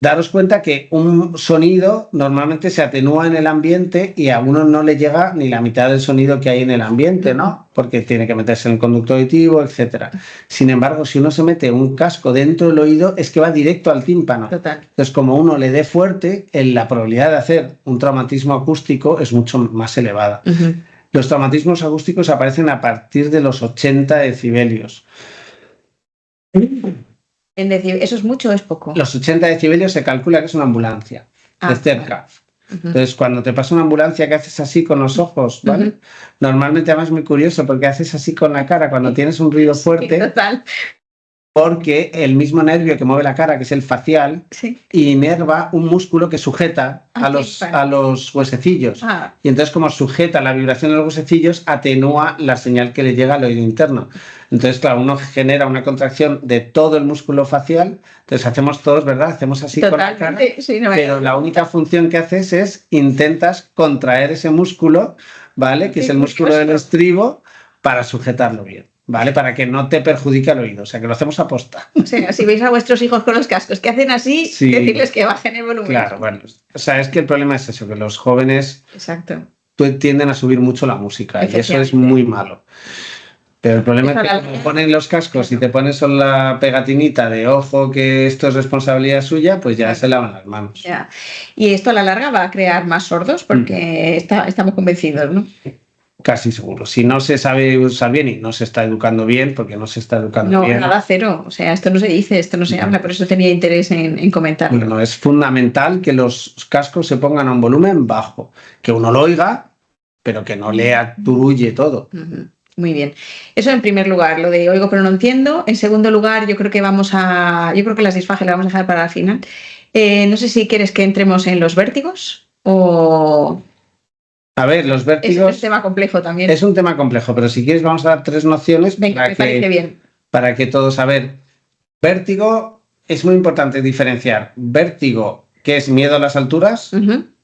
Daros cuenta que un sonido normalmente se atenúa en el ambiente y a uno no le llega ni la mitad del sonido que hay en el ambiente, ¿no? Porque tiene que meterse en el conducto auditivo, etc. Sin embargo, si uno se mete un casco dentro del oído, es que va directo al tímpano. Total. Entonces, como uno le dé fuerte, la probabilidad de hacer un traumatismo acústico es mucho más elevada. Los traumatismos acústicos aparecen a partir de los 80 decibelios. ¿Eso es mucho o es poco? Los 80 decibelios se calcula que es una ambulancia, de cerca. Entonces, cuando te pasa una ambulancia que haces así con los ojos, ¿vale? Normalmente, además, es muy curioso porque haces así con la cara cuando tienes un ruido fuerte. Total. Porque el mismo nervio que mueve la cara, que es el facial, inerva un músculo que sujeta a los huesecillos. Y entonces, como sujeta la vibración de los huesecillos, atenúa la señal que le llega al oído interno. Entonces, claro, uno genera una contracción de todo el músculo facial. Entonces, hacemos todos, ¿verdad? Hacemos así con la cara. Pero la única función que haces es intentas contraer ese músculo, ¿vale? Que es el músculo del estribo, para sujetarlo bien. ¿Vale? Para que no te perjudique el oído. O sea, que lo hacemos a posta. O sea, si veis a vuestros hijos con los cascos que hacen así, decirles que bajen el volumen. Claro, bueno. O sea, es que el problema es eso, que los jóvenes tienden a subir mucho la música y eso es muy malo. Pero el problema es que como ponen los cascos y te pones solo la pegatinita de ojo que esto es responsabilidad suya, pues ya se lavan las manos. Ya. Y esto a la larga va a crear más sordos porque estamos convencidos, ¿no? Casi seguro. Si no se sabe usar bien y no se está educando bien, porque no se está educando bien. No, nada, cero. O sea, esto no se dice, esto no se habla, por eso tenía interés en comentarlo. Bueno, es fundamental que los cascos se pongan a un volumen bajo, que uno lo oiga, pero que no le aturulle todo. Muy bien. Eso en primer lugar, lo de oigo pero no entiendo. En segundo lugar, yo creo que las disfagias las vamos a dejar para el final. No sé si quieres que entremos en los vértigos o... A ver, los vértigos... Es un tema complejo también. Es un tema complejo, pero si quieres vamos a dar 3 nociones. Venga, me parece bien. Para que todos... A ver, vértigo, es muy importante diferenciar vértigo, que es miedo a las alturas,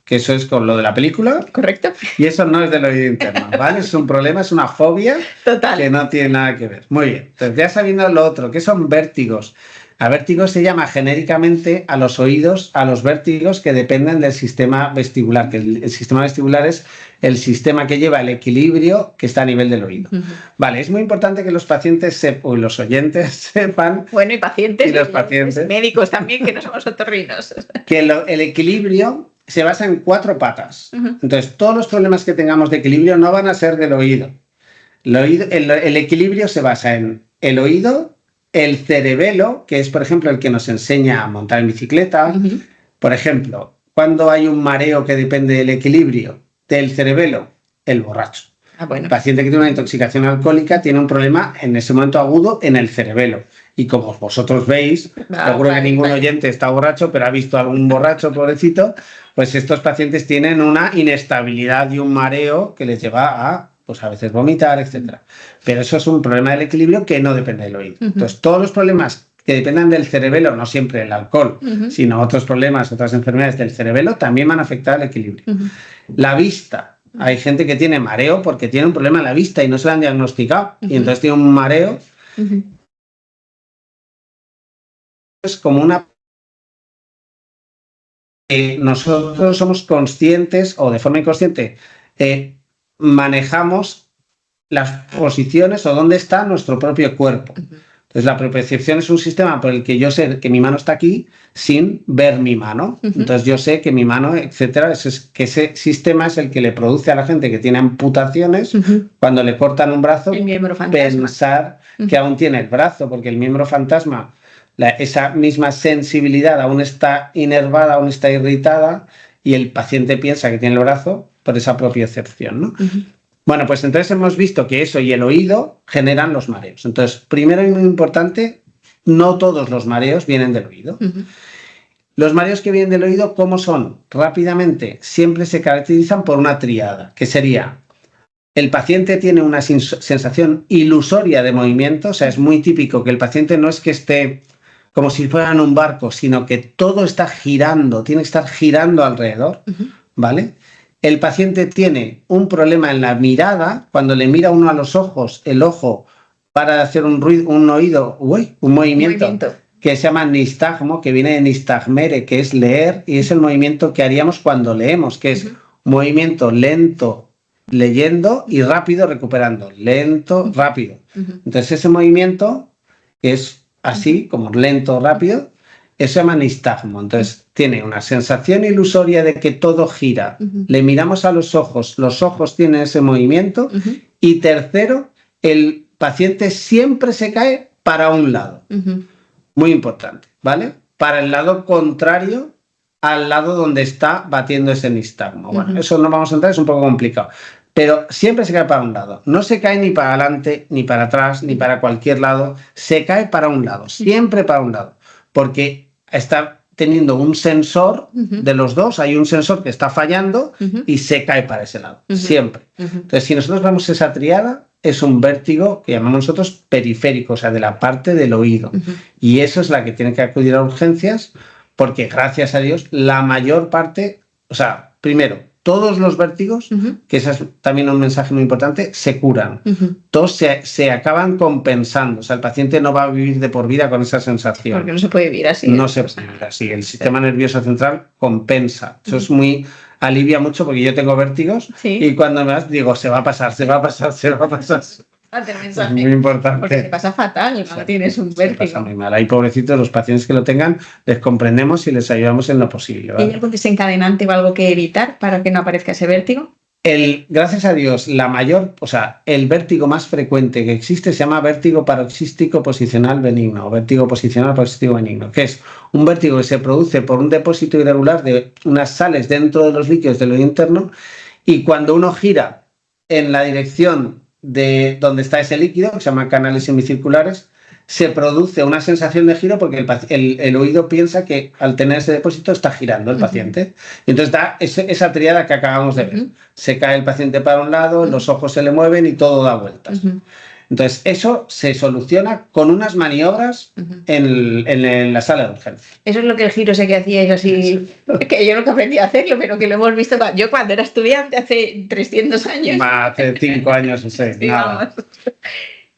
que eso es con lo de la película. Correcto. Y eso no es del oído interno, ¿vale? Es un problema, es una fobia. Total. Que no tiene nada que ver. Muy bien. Entonces, ya sabiendo lo otro, ¿qué son vértigos? A vértigo se llama genéricamente a los oídos, a los vértigos que dependen del sistema vestibular, que el sistema vestibular es el sistema que lleva el equilibrio que está a nivel del oído. Vale, es muy importante que los pacientes o los oyentes sepan. Bueno, y pacientes, y los pacientes, y médicos también, que no somos otorrinos. Que el equilibrio se basa en 4 patas. Entonces, todos los problemas que tengamos de equilibrio no van a ser del oído. El equilibrio se basa en el oído, el cerebelo, que es, por ejemplo, el que nos enseña a montar en bicicleta. Por ejemplo, cuando hay un mareo que depende del equilibrio del cerebelo, el borracho. Bueno. El paciente que tiene una intoxicación alcohólica tiene un problema en ese momento agudo en el cerebelo. Y como vosotros veis, seguro que ningún oyente está borracho, pero ha visto a algún borracho, pobrecito, pues estos pacientes tienen una inestabilidad y un mareo que les lleva a, pues a veces vomitar, etc. Pero eso es un problema del equilibrio que no depende del oído. Entonces, todos los problemas que dependan del cerebelo, no siempre el alcohol, sino otros problemas, otras enfermedades del cerebelo, también van a afectar al equilibrio. La vista. Hay gente que tiene mareo porque tiene un problema en la vista y no se lo han diagnosticado. Y entonces tiene un mareo. Es como una... nosotros somos conscientes o de forma inconsciente manejamos las posiciones o dónde está nuestro propio cuerpo. Entonces, la propiocepción es un sistema por el que yo sé que mi mano está aquí sin ver mi mano. Entonces, yo sé que mi mano, etcétera, que ese sistema es el que le produce a la gente que tiene amputaciones, cuando le cortan un brazo, pensar que aún tiene el brazo, porque el miembro fantasma, esa misma sensibilidad aún está inervada, aún está irritada, y el paciente piensa que tiene el brazo por esa propiocepción, ¿no? Bueno, pues entonces hemos visto que eso y el oído generan los mareos. Entonces, primero y muy importante, no todos los mareos vienen del oído. Los mareos que vienen del oído, ¿cómo son? Rápidamente, siempre se caracterizan por una tríada, que sería: el paciente tiene una sensación ilusoria de movimiento, o sea, es muy típico que el paciente no es que esté como si fuera en un barco, sino que todo está girando, tiene que estar girando alrededor, ¿vale? El paciente tiene un problema en la mirada, cuando le mira uno a los ojos, el ojo para hacer un movimiento que se llama nistagmo, que viene de nistagmere, que es leer, y es el movimiento que haríamos cuando leemos, que es movimiento lento leyendo y rápido recuperando, lento, rápido. Entonces ese movimiento, que es así, como lento, rápido, eso se llama nistagmo. Entonces tiene una sensación ilusoria de que todo gira. Le miramos a los ojos tienen ese movimiento. Y tercero, el paciente siempre se cae para un lado. Muy importante, ¿vale? Para el lado contrario al lado donde está batiendo ese nistagmo. Bueno, eso no vamos a entrar, es un poco complicado. Pero siempre se cae para un lado. No se cae ni para adelante, ni para atrás, ni para cualquier lado. Se cae para un lado, siempre para un lado. Porque está teniendo un sensor de los dos, hay un sensor que está fallando y se cae para ese lado, siempre. Entonces, si nosotros vemos esa tríada, es un vértigo que llamamos nosotros periférico, o sea, de la parte del oído. Y eso es la que tiene que acudir a urgencias, porque gracias a Dios, la mayor parte, o sea, primero, todos los vértigos, que ese es también un mensaje muy importante, se curan. Todos se acaban compensando. O sea, el paciente no va a vivir de por vida con esa sensación. Porque no se puede vivir así. No se puede vivir así. El sistema nervioso central compensa. Eso es alivia mucho, porque yo tengo vértigos y cuando me vas digo, se va a pasar. Es muy importante. Porque te pasa fatal cuando tienes un vértigo. Pasa muy mal. Hay pobrecitos, los pacientes que lo tengan, les comprendemos y les ayudamos en lo posible, ¿vale? ¿Hay algún desencadenante o algo que evitar para que no aparezca ese vértigo? Gracias a Dios, el vértigo más frecuente que existe se llama vértigo paroxístico posicional benigno, o vértigo posicional paroxístico benigno, que es un vértigo que se produce por un depósito irregular de unas sales dentro de los líquidos del oído interno, y cuando uno gira en la dirección de donde está ese líquido, que se llaman canales semicirculares, se produce una sensación de giro porque el oído piensa que al tener ese depósito está girando el paciente. Y entonces da esa tríada que acabamos de ver. Se cae el paciente para un lado, los ojos se le mueven y todo da vueltas. Entonces eso se soluciona con unas maniobras en la sala de urgencia. Eso es lo que el giro ese que hacíais así, que yo nunca aprendí a hacerlo, pero que lo hemos visto yo cuando era estudiante hace 300 años. Hace 5 años, no sé, sí, nada. Vamos.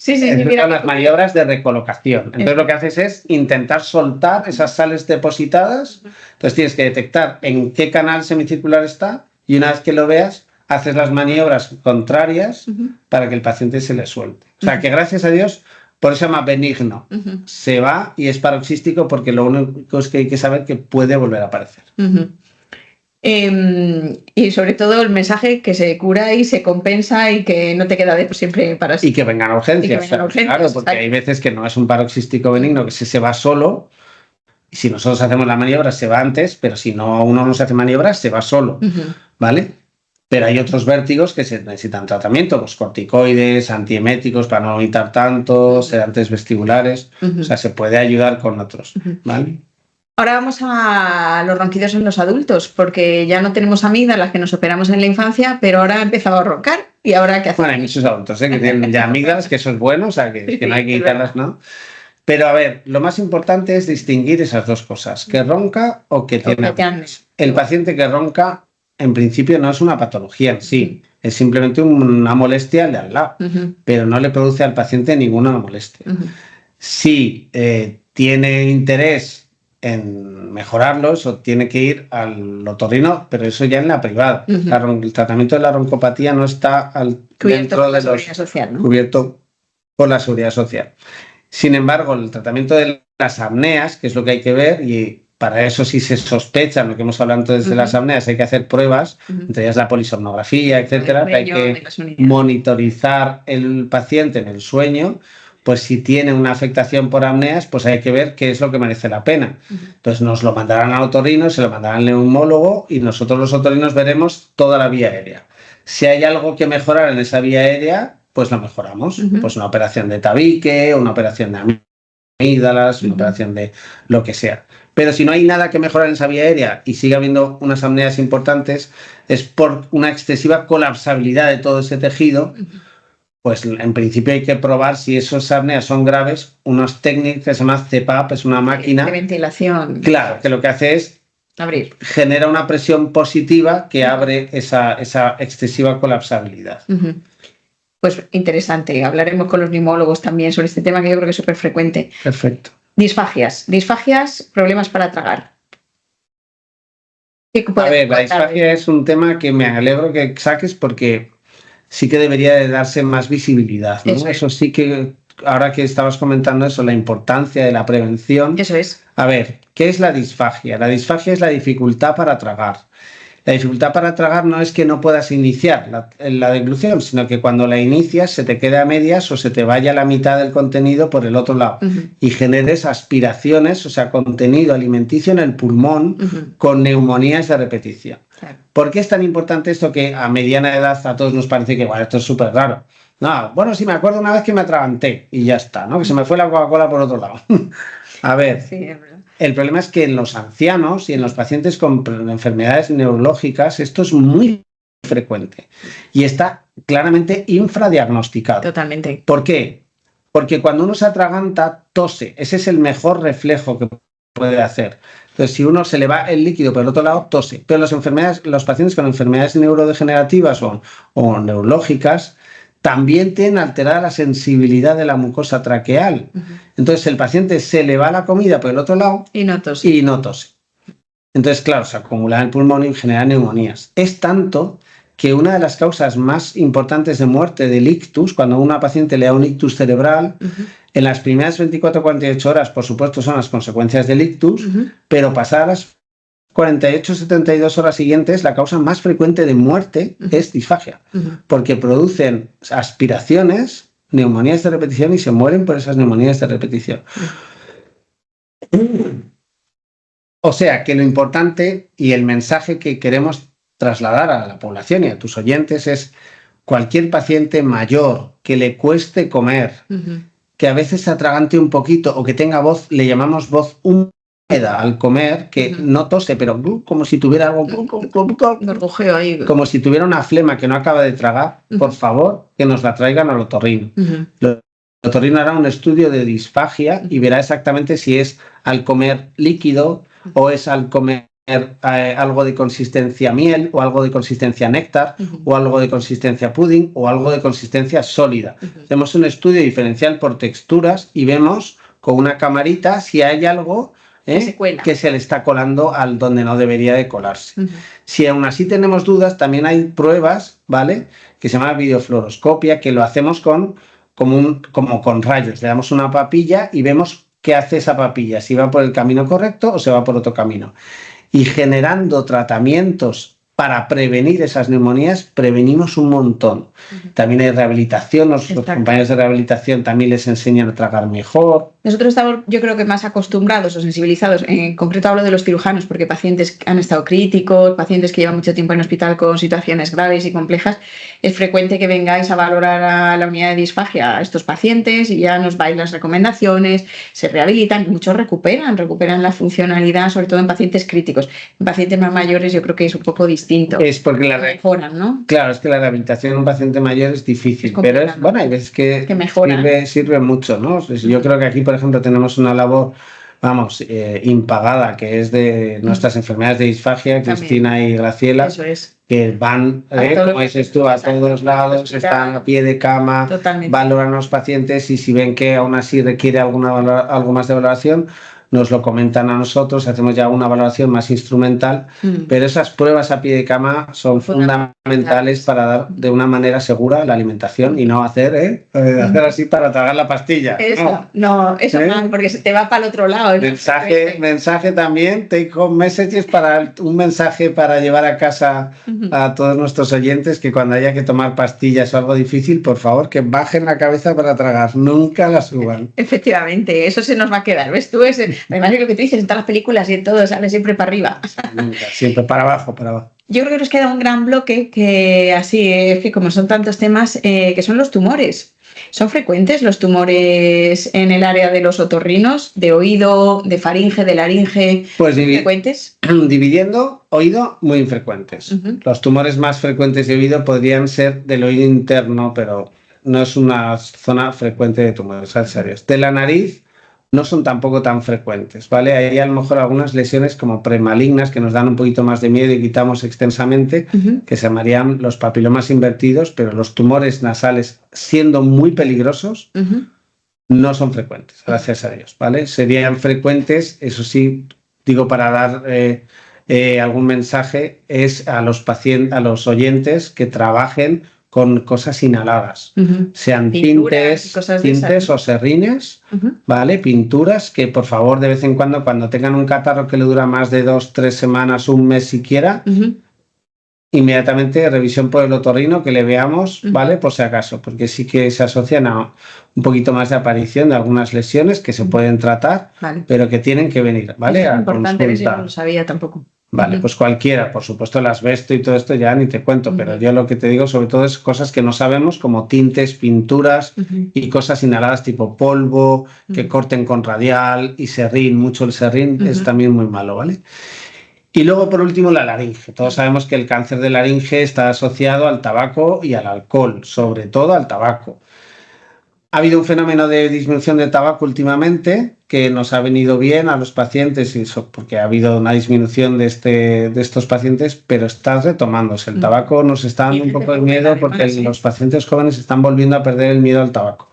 Sí, son las maniobras de recolocación. Entonces lo que haces es intentar soltar esas sales depositadas. Entonces tienes que detectar en qué canal semicircular está y una vez que lo veas, haces las maniobras contrarias para que el paciente se le suelte. O sea que gracias a Dios, por eso se llama benigno. Se va y es paroxístico porque lo único es que hay que saber que puede volver a aparecer. Y sobre todo el mensaje que se cura y se compensa y que no te queda de siempre para sí. Y que vengan urgencias. Claro, porque hay veces que no es un paroxístico benigno, que se va solo. Y si nosotros hacemos la maniobra, se va antes, pero si no uno no se hace maniobras, se va solo. ¿Vale? Pero hay otros vértigos que se necesitan tratamiento, los corticoides, antieméticos para no vomitar tanto, sedantes vestibulares. O sea, se puede ayudar con otros. ¿Vale? Ahora vamos a los ronquidos en los adultos, porque ya no tenemos amígdalas que nos operamos en la infancia, pero ahora ha empezado a roncar y ahora ¿qué hacemos? Bueno, hay muchos adultos que tienen ya amígdalas, que eso es bueno, o sea, que no hay que quitarlas, ¿no? Pero a ver, lo más importante es distinguir esas dos cosas, que ronca o que tiene apneas. El paciente que ronca, en principio, no es una patología en sí, es simplemente una molestia de al lado, pero no le produce al paciente ninguna molestia. Si tiene interés en mejorarlo, eso tiene que ir al otorrino, pero eso ya en la privada. El tratamiento de la roncopatía no está dentro de los social, ¿no? Cubierto por la seguridad social. Sin embargo, el tratamiento de las apneas, que es lo que hay que ver, y para eso sí se sospecha, lo que hemos hablado antes de las apneas, hay que hacer pruebas, entre ellas la polisomnografía, etcétera, que hay que monitorizar el paciente en el sueño. Pues si tiene una afectación por apneas, pues hay que ver qué es lo que merece la pena. Entonces nos lo mandarán al otorrino, se lo mandarán al neumólogo y nosotros los otorrinos veremos toda la vía aérea. Si hay algo que mejorar en esa vía aérea, pues lo mejoramos. Pues una operación de tabique, una operación de amígdalas, una operación de lo que sea. Pero si no hay nada que mejorar en esa vía aérea y sigue habiendo unas apneas importantes, es por una excesiva colapsabilidad de todo ese tejido. Pues en principio hay que probar si esas apneas son graves, unas técnicas que se llama CPAP, es una máquina de ventilación. Claro, que lo que hace es abrir. Genera una presión positiva que abre esa excesiva colapsabilidad. Pues interesante, hablaremos con los neumólogos también sobre este tema que yo creo que es súper frecuente. Perfecto. Disfagias, problemas para tragar. A ver, la disfagia es un tema que me alegro que saques porque sí que debería de darse más visibilidad, ¿no? Eso sí que, ahora que estabas comentando eso, la importancia de la prevención. Eso es. A ver, ¿qué es la disfagia? La disfagia es la dificultad para tragar. La dificultad para tragar no es que no puedas iniciar la deglución, sino que cuando la inicias se te quede a medias o se te vaya la mitad del contenido por el otro lado y generes aspiraciones, o sea, contenido alimenticio en el pulmón con neumonías de repetición. Claro. ¿Por qué es tan importante esto que a mediana edad a todos nos parece que bueno, esto es súper raro? No, bueno, sí me acuerdo una vez que me atraganté y ya está, ¿no? Que se me fue la Coca-Cola por otro lado. A ver, sí, es verdad. El problema es que en los ancianos y en los pacientes con enfermedades neurológicas esto es muy frecuente y está claramente infradiagnosticado. Totalmente. ¿Por qué? Porque cuando uno se atraganta, tose. Ese es el mejor reflejo que puede hacer. Entonces, si uno se le va el líquido por el otro lado, tose. Pero los pacientes con enfermedades neurodegenerativas o neurológicas también tienen alterada la sensibilidad de la mucosa traqueal. Entonces el paciente se le va la comida por el otro lado y no tose. Entonces, claro, se acumula en el pulmón y genera neumonías. Es tanto que una de las causas más importantes de muerte del ictus, cuando a una paciente le da un ictus cerebral, en las primeras 24-48 horas, por supuesto, son las consecuencias del ictus, pero pasadas 48-72 horas siguientes, la causa más frecuente de muerte es disfagia, porque producen aspiraciones, neumonías de repetición y se mueren por esas neumonías de repetición. O sea que lo importante y el mensaje que queremos trasladar a la población y a tus oyentes es cualquier paciente mayor que le cueste comer, que a veces se atragante un poquito o que tenga voz, le llamamos voz húmeda al comer, que no tose, pero como si tuviera algo, como si tuviera una flema que no acaba de tragar, por favor, que nos la traigan al otorrino. El otorrino hará un estudio de disfagia y verá exactamente si es al comer líquido o es al comer algo de consistencia miel o algo de consistencia néctar o algo de consistencia pudding o algo de consistencia sólida. Hacemos un estudio diferencial por texturas y vemos con una camarita si hay algo que se le está colando al donde no debería de colarse. Si aún así tenemos dudas, también hay pruebas, ¿vale?, que se llama videofluoroscopia, que lo hacemos como con rayos. Le damos una papilla y vemos qué hace esa papilla, si va por el camino correcto o se va por otro camino. Y generando tratamientos para prevenir esas neumonías, prevenimos un montón. También hay rehabilitación, los compañeros de rehabilitación también les enseñan a tragar mejor. Nosotros estamos, yo creo que más acostumbrados o sensibilizados, en concreto hablo de los cirujanos, porque pacientes han estado críticos, pacientes que llevan mucho tiempo en hospital con situaciones graves y complejas, es frecuente que vengáis a valorar a la unidad de disfagia a estos pacientes y ya nos vais las recomendaciones, se rehabilitan y muchos recuperan la funcionalidad, sobre todo en pacientes críticos. En pacientes más mayores yo creo que es un poco distinto. Es porque mejoran, ¿no? Claro, es que la rehabilitación en un paciente mayor es difícil, pero bueno, hay veces que sirve mucho, ¿no? Yo creo que aquí, por ejemplo, tenemos una labor, impagada, que es de nuestras enfermedades de disfagia, Cristina y Graciela. Eso es. Que van, como dices tú, a todos lados, están a pie de cama, valoran a los pacientes y si ven que aún así requiere algo más de valoración, nos lo comentan a nosotros, hacemos ya una valoración más instrumental, pero esas pruebas a pie de cama son fundamentales para dar de una manera segura la alimentación y no hacer así para tragar la pastilla. Eso no, mal, porque se te va para el otro lado. Mensaje también, take home messages, un mensaje para llevar a casa a todos nuestros oyentes, que cuando haya que tomar pastillas o algo difícil, por favor, que bajen la cabeza para tragar, nunca la suban. Efectivamente, eso se nos va a quedar, ¿ves tú? Además de lo que tú dices, en todas las películas y en todo, sale siempre para arriba. Nunca, siempre para abajo. Yo creo que nos queda un gran bloque que así, es que como son tantos temas, que son los tumores. ¿Son frecuentes los tumores en el área de los otorrinos, de oído, de faringe, de laringe? Pues ¿frecuentes? Dividiendo, oído, muy infrecuentes. Los tumores más frecuentes de oído podrían ser del oído interno, pero no es una zona frecuente de tumores serios. De la nariz, no son tampoco tan frecuentes, ¿vale? Hay a lo mejor algunas lesiones como premalignas que nos dan un poquito más de miedo y quitamos extensamente, que se llamarían los papilomas invertidos, pero los tumores nasales, siendo muy peligrosos, no son frecuentes, gracias a Dios, ¿vale? Serían frecuentes, eso sí, digo para dar algún mensaje, es a los oyentes que trabajen con cosas inhaladas, sean tintes o serrines, ¿vale? Pinturas que, por favor, de vez en cuando tengan un catarro que le dura más de 2-3 semanas, un mes siquiera, inmediatamente revisión por el otorrino, que le veamos, ¿vale? Por si acaso, porque sí que se asocian a un poquito más de aparición de algunas lesiones que se pueden tratar, pero que tienen que venir, ¿vale? Es importante, ver si no lo sabía tampoco. Vale, pues cualquiera, por supuesto el asbesto y todo esto ya ni te cuento, pero yo lo que te digo sobre todo es cosas que no sabemos, como tintes, pinturas y cosas inhaladas tipo polvo, que corten con radial y serrín, mucho el serrín es también muy malo, ¿vale? Y luego, por último, la laringe. Todos sabemos que el cáncer de laringe está asociado al tabaco y al alcohol, sobre todo al tabaco. Ha habido un fenómeno de disminución del tabaco últimamente que nos ha venido bien a los pacientes, y eso porque ha habido una disminución de estos pacientes, pero está retomándose. El tabaco nos está dando un poco de miedo porque los pacientes jóvenes están volviendo a perder el miedo al tabaco.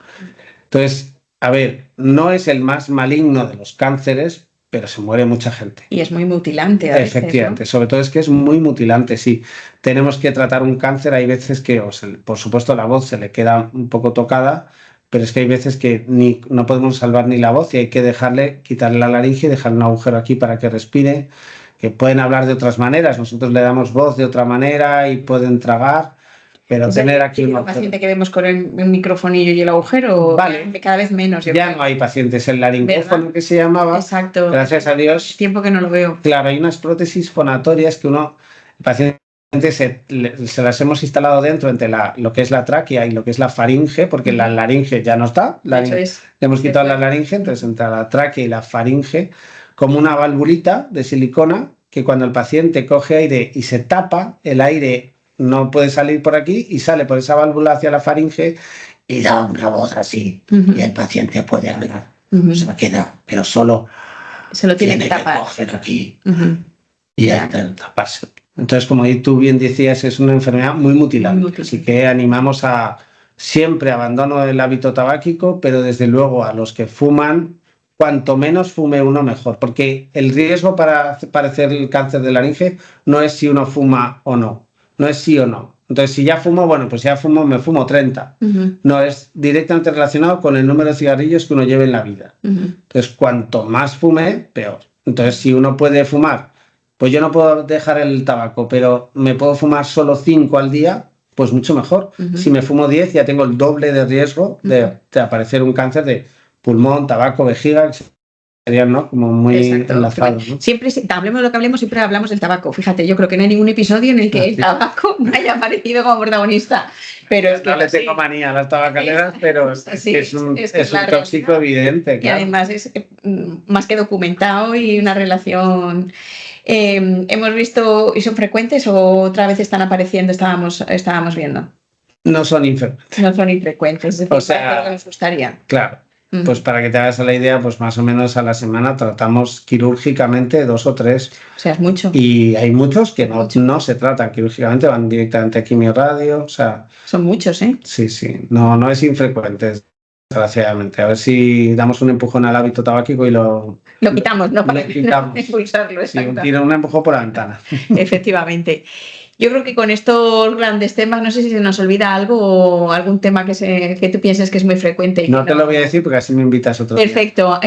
Entonces, a ver, no es el más maligno de los cánceres, pero se muere mucha gente. Y es muy mutilante a veces, efectivamente, ¿no? Sobre todo es que es muy mutilante, sí. Tenemos que tratar un cáncer, hay veces que, por supuesto, la voz se le queda un poco tocada, pero es que hay veces que no podemos salvar ni la voz y hay que quitarle la laringe y dejar un agujero aquí para que respire, que pueden hablar de otras maneras, nosotros le damos voz de otra manera y pueden tragar, pero tener aquí un paciente que vemos con el microfonillo y el agujero, cada vez menos. Ya no hay pacientes, el laringófono que se llamaba, exacto, gracias a Dios. Tiempo que no lo veo. Claro, hay unas prótesis fonatorias que el paciente se las hemos instalado dentro entre lo que es la tráquea y lo que es la faringe, porque la laringe ya no está, le hemos quitado la laringe, entonces entre la tráquea y la faringe, como una valvulita de silicona, que cuando el paciente coge aire y se tapa, el aire no puede salir por aquí y sale por esa válvula hacia la faringe y da una voz así, y el paciente puede hablar, se queda, pero solo se lo tiene que tapar. Coger aquí. Y hay que taparse. Entonces, como tú bien decías, es una enfermedad muy mutilante. Así que animamos a siempre abandono del hábito tabáquico, pero desde luego a los que fuman, cuanto menos fume uno mejor, porque el riesgo para padecer el cáncer de laringe no es si uno fuma o no, no es sí o no. Entonces, si ya fumo, bueno, pues ya fumo, me fumo 30. No, es directamente relacionado con el número de cigarrillos que uno lleve en la vida. Entonces, cuanto más fume, peor. Entonces, si uno puede fumar, pues yo no puedo dejar el tabaco, pero me puedo fumar solo 5 al día, pues mucho mejor. Si me fumo 10, ya tengo el doble de riesgo de aparecer un cáncer de pulmón, tabaco, vejiga, serían, ¿no? Como muy enlazados, ¿no? Siempre, hablemos de lo que hablemos, siempre hablamos del tabaco. Fíjate, yo creo que no hay ningún episodio en el que el tabaco no haya aparecido como protagonista. Pero es que no le tengo manía a las tabacaleras, pero es un tóxico evidente. Claro. Y además es más que documentado y una relación... hemos visto, ¿y son frecuentes o otra vez están apareciendo? Estábamos viendo. No son infrecuentes. No son infrecuentes, es decir, o sea, que nos gustaría. Claro. Pues para que te hagas la idea, pues más o menos a la semana tratamos quirúrgicamente 2 o 3. O sea, es mucho. Y hay muchos que no se tratan quirúrgicamente, van directamente a quimioradio, o sea... Son muchos, ¿eh? Sí, no es infrecuente, desgraciadamente. A ver si damos un empujón al hábito tabáquico y lo quitamos, ¿no? Para expulsarlo. Sí, un empujón por la ventana. Efectivamente. Yo creo que con estos grandes temas, no sé si se nos olvida algo o algún tema que tú pienses que es muy frecuente. No te lo voy a decir porque así me invitas otro día. Perfecto,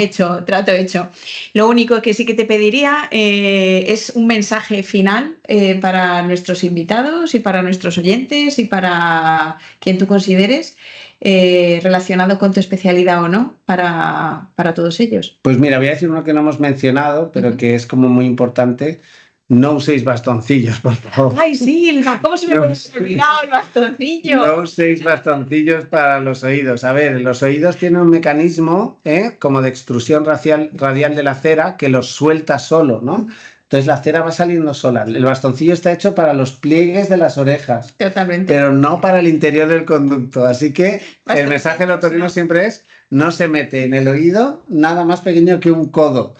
trato hecho. Lo único que sí que te pediría es un mensaje final para nuestros invitados y para nuestros oyentes y para quien tú consideres relacionado con tu especialidad o no para todos ellos. Pues mira, voy a decir uno que no hemos mencionado, pero que es como muy importante. No uséis bastoncillos, por favor. ¡Ay, sí! ¿Cómo se me puede olvidar el bastoncillo? No uséis bastoncillos para los oídos. A ver, los oídos tienen un mecanismo como de extrusión radial de la cera que los suelta solo, ¿no? Entonces la cera va saliendo sola. El bastoncillo está hecho para los pliegues de las orejas. Totalmente. Pero no para el interior del conducto. Así que el mensaje del otorrino siempre es: no se mete en el oído nada más pequeño que un codo.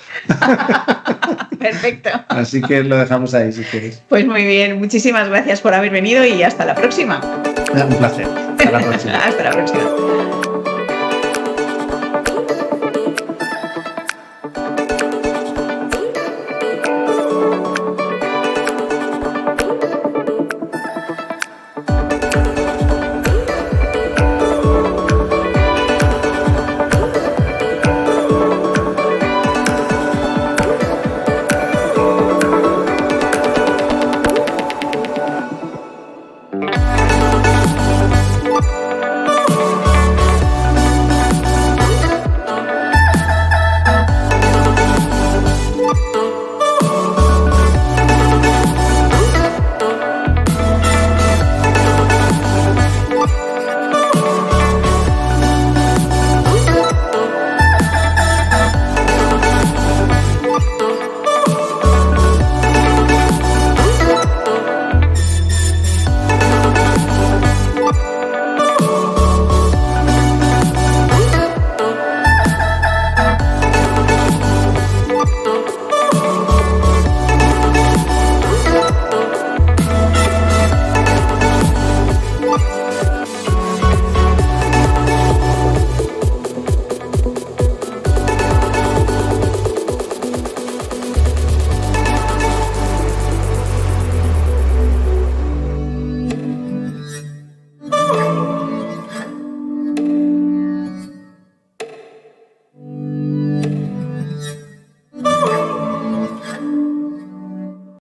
Perfecto. Así que lo dejamos ahí si quieres. Pues muy bien, muchísimas gracias por haber venido y hasta la próxima. Un placer. Hasta la próxima. Hasta la próxima.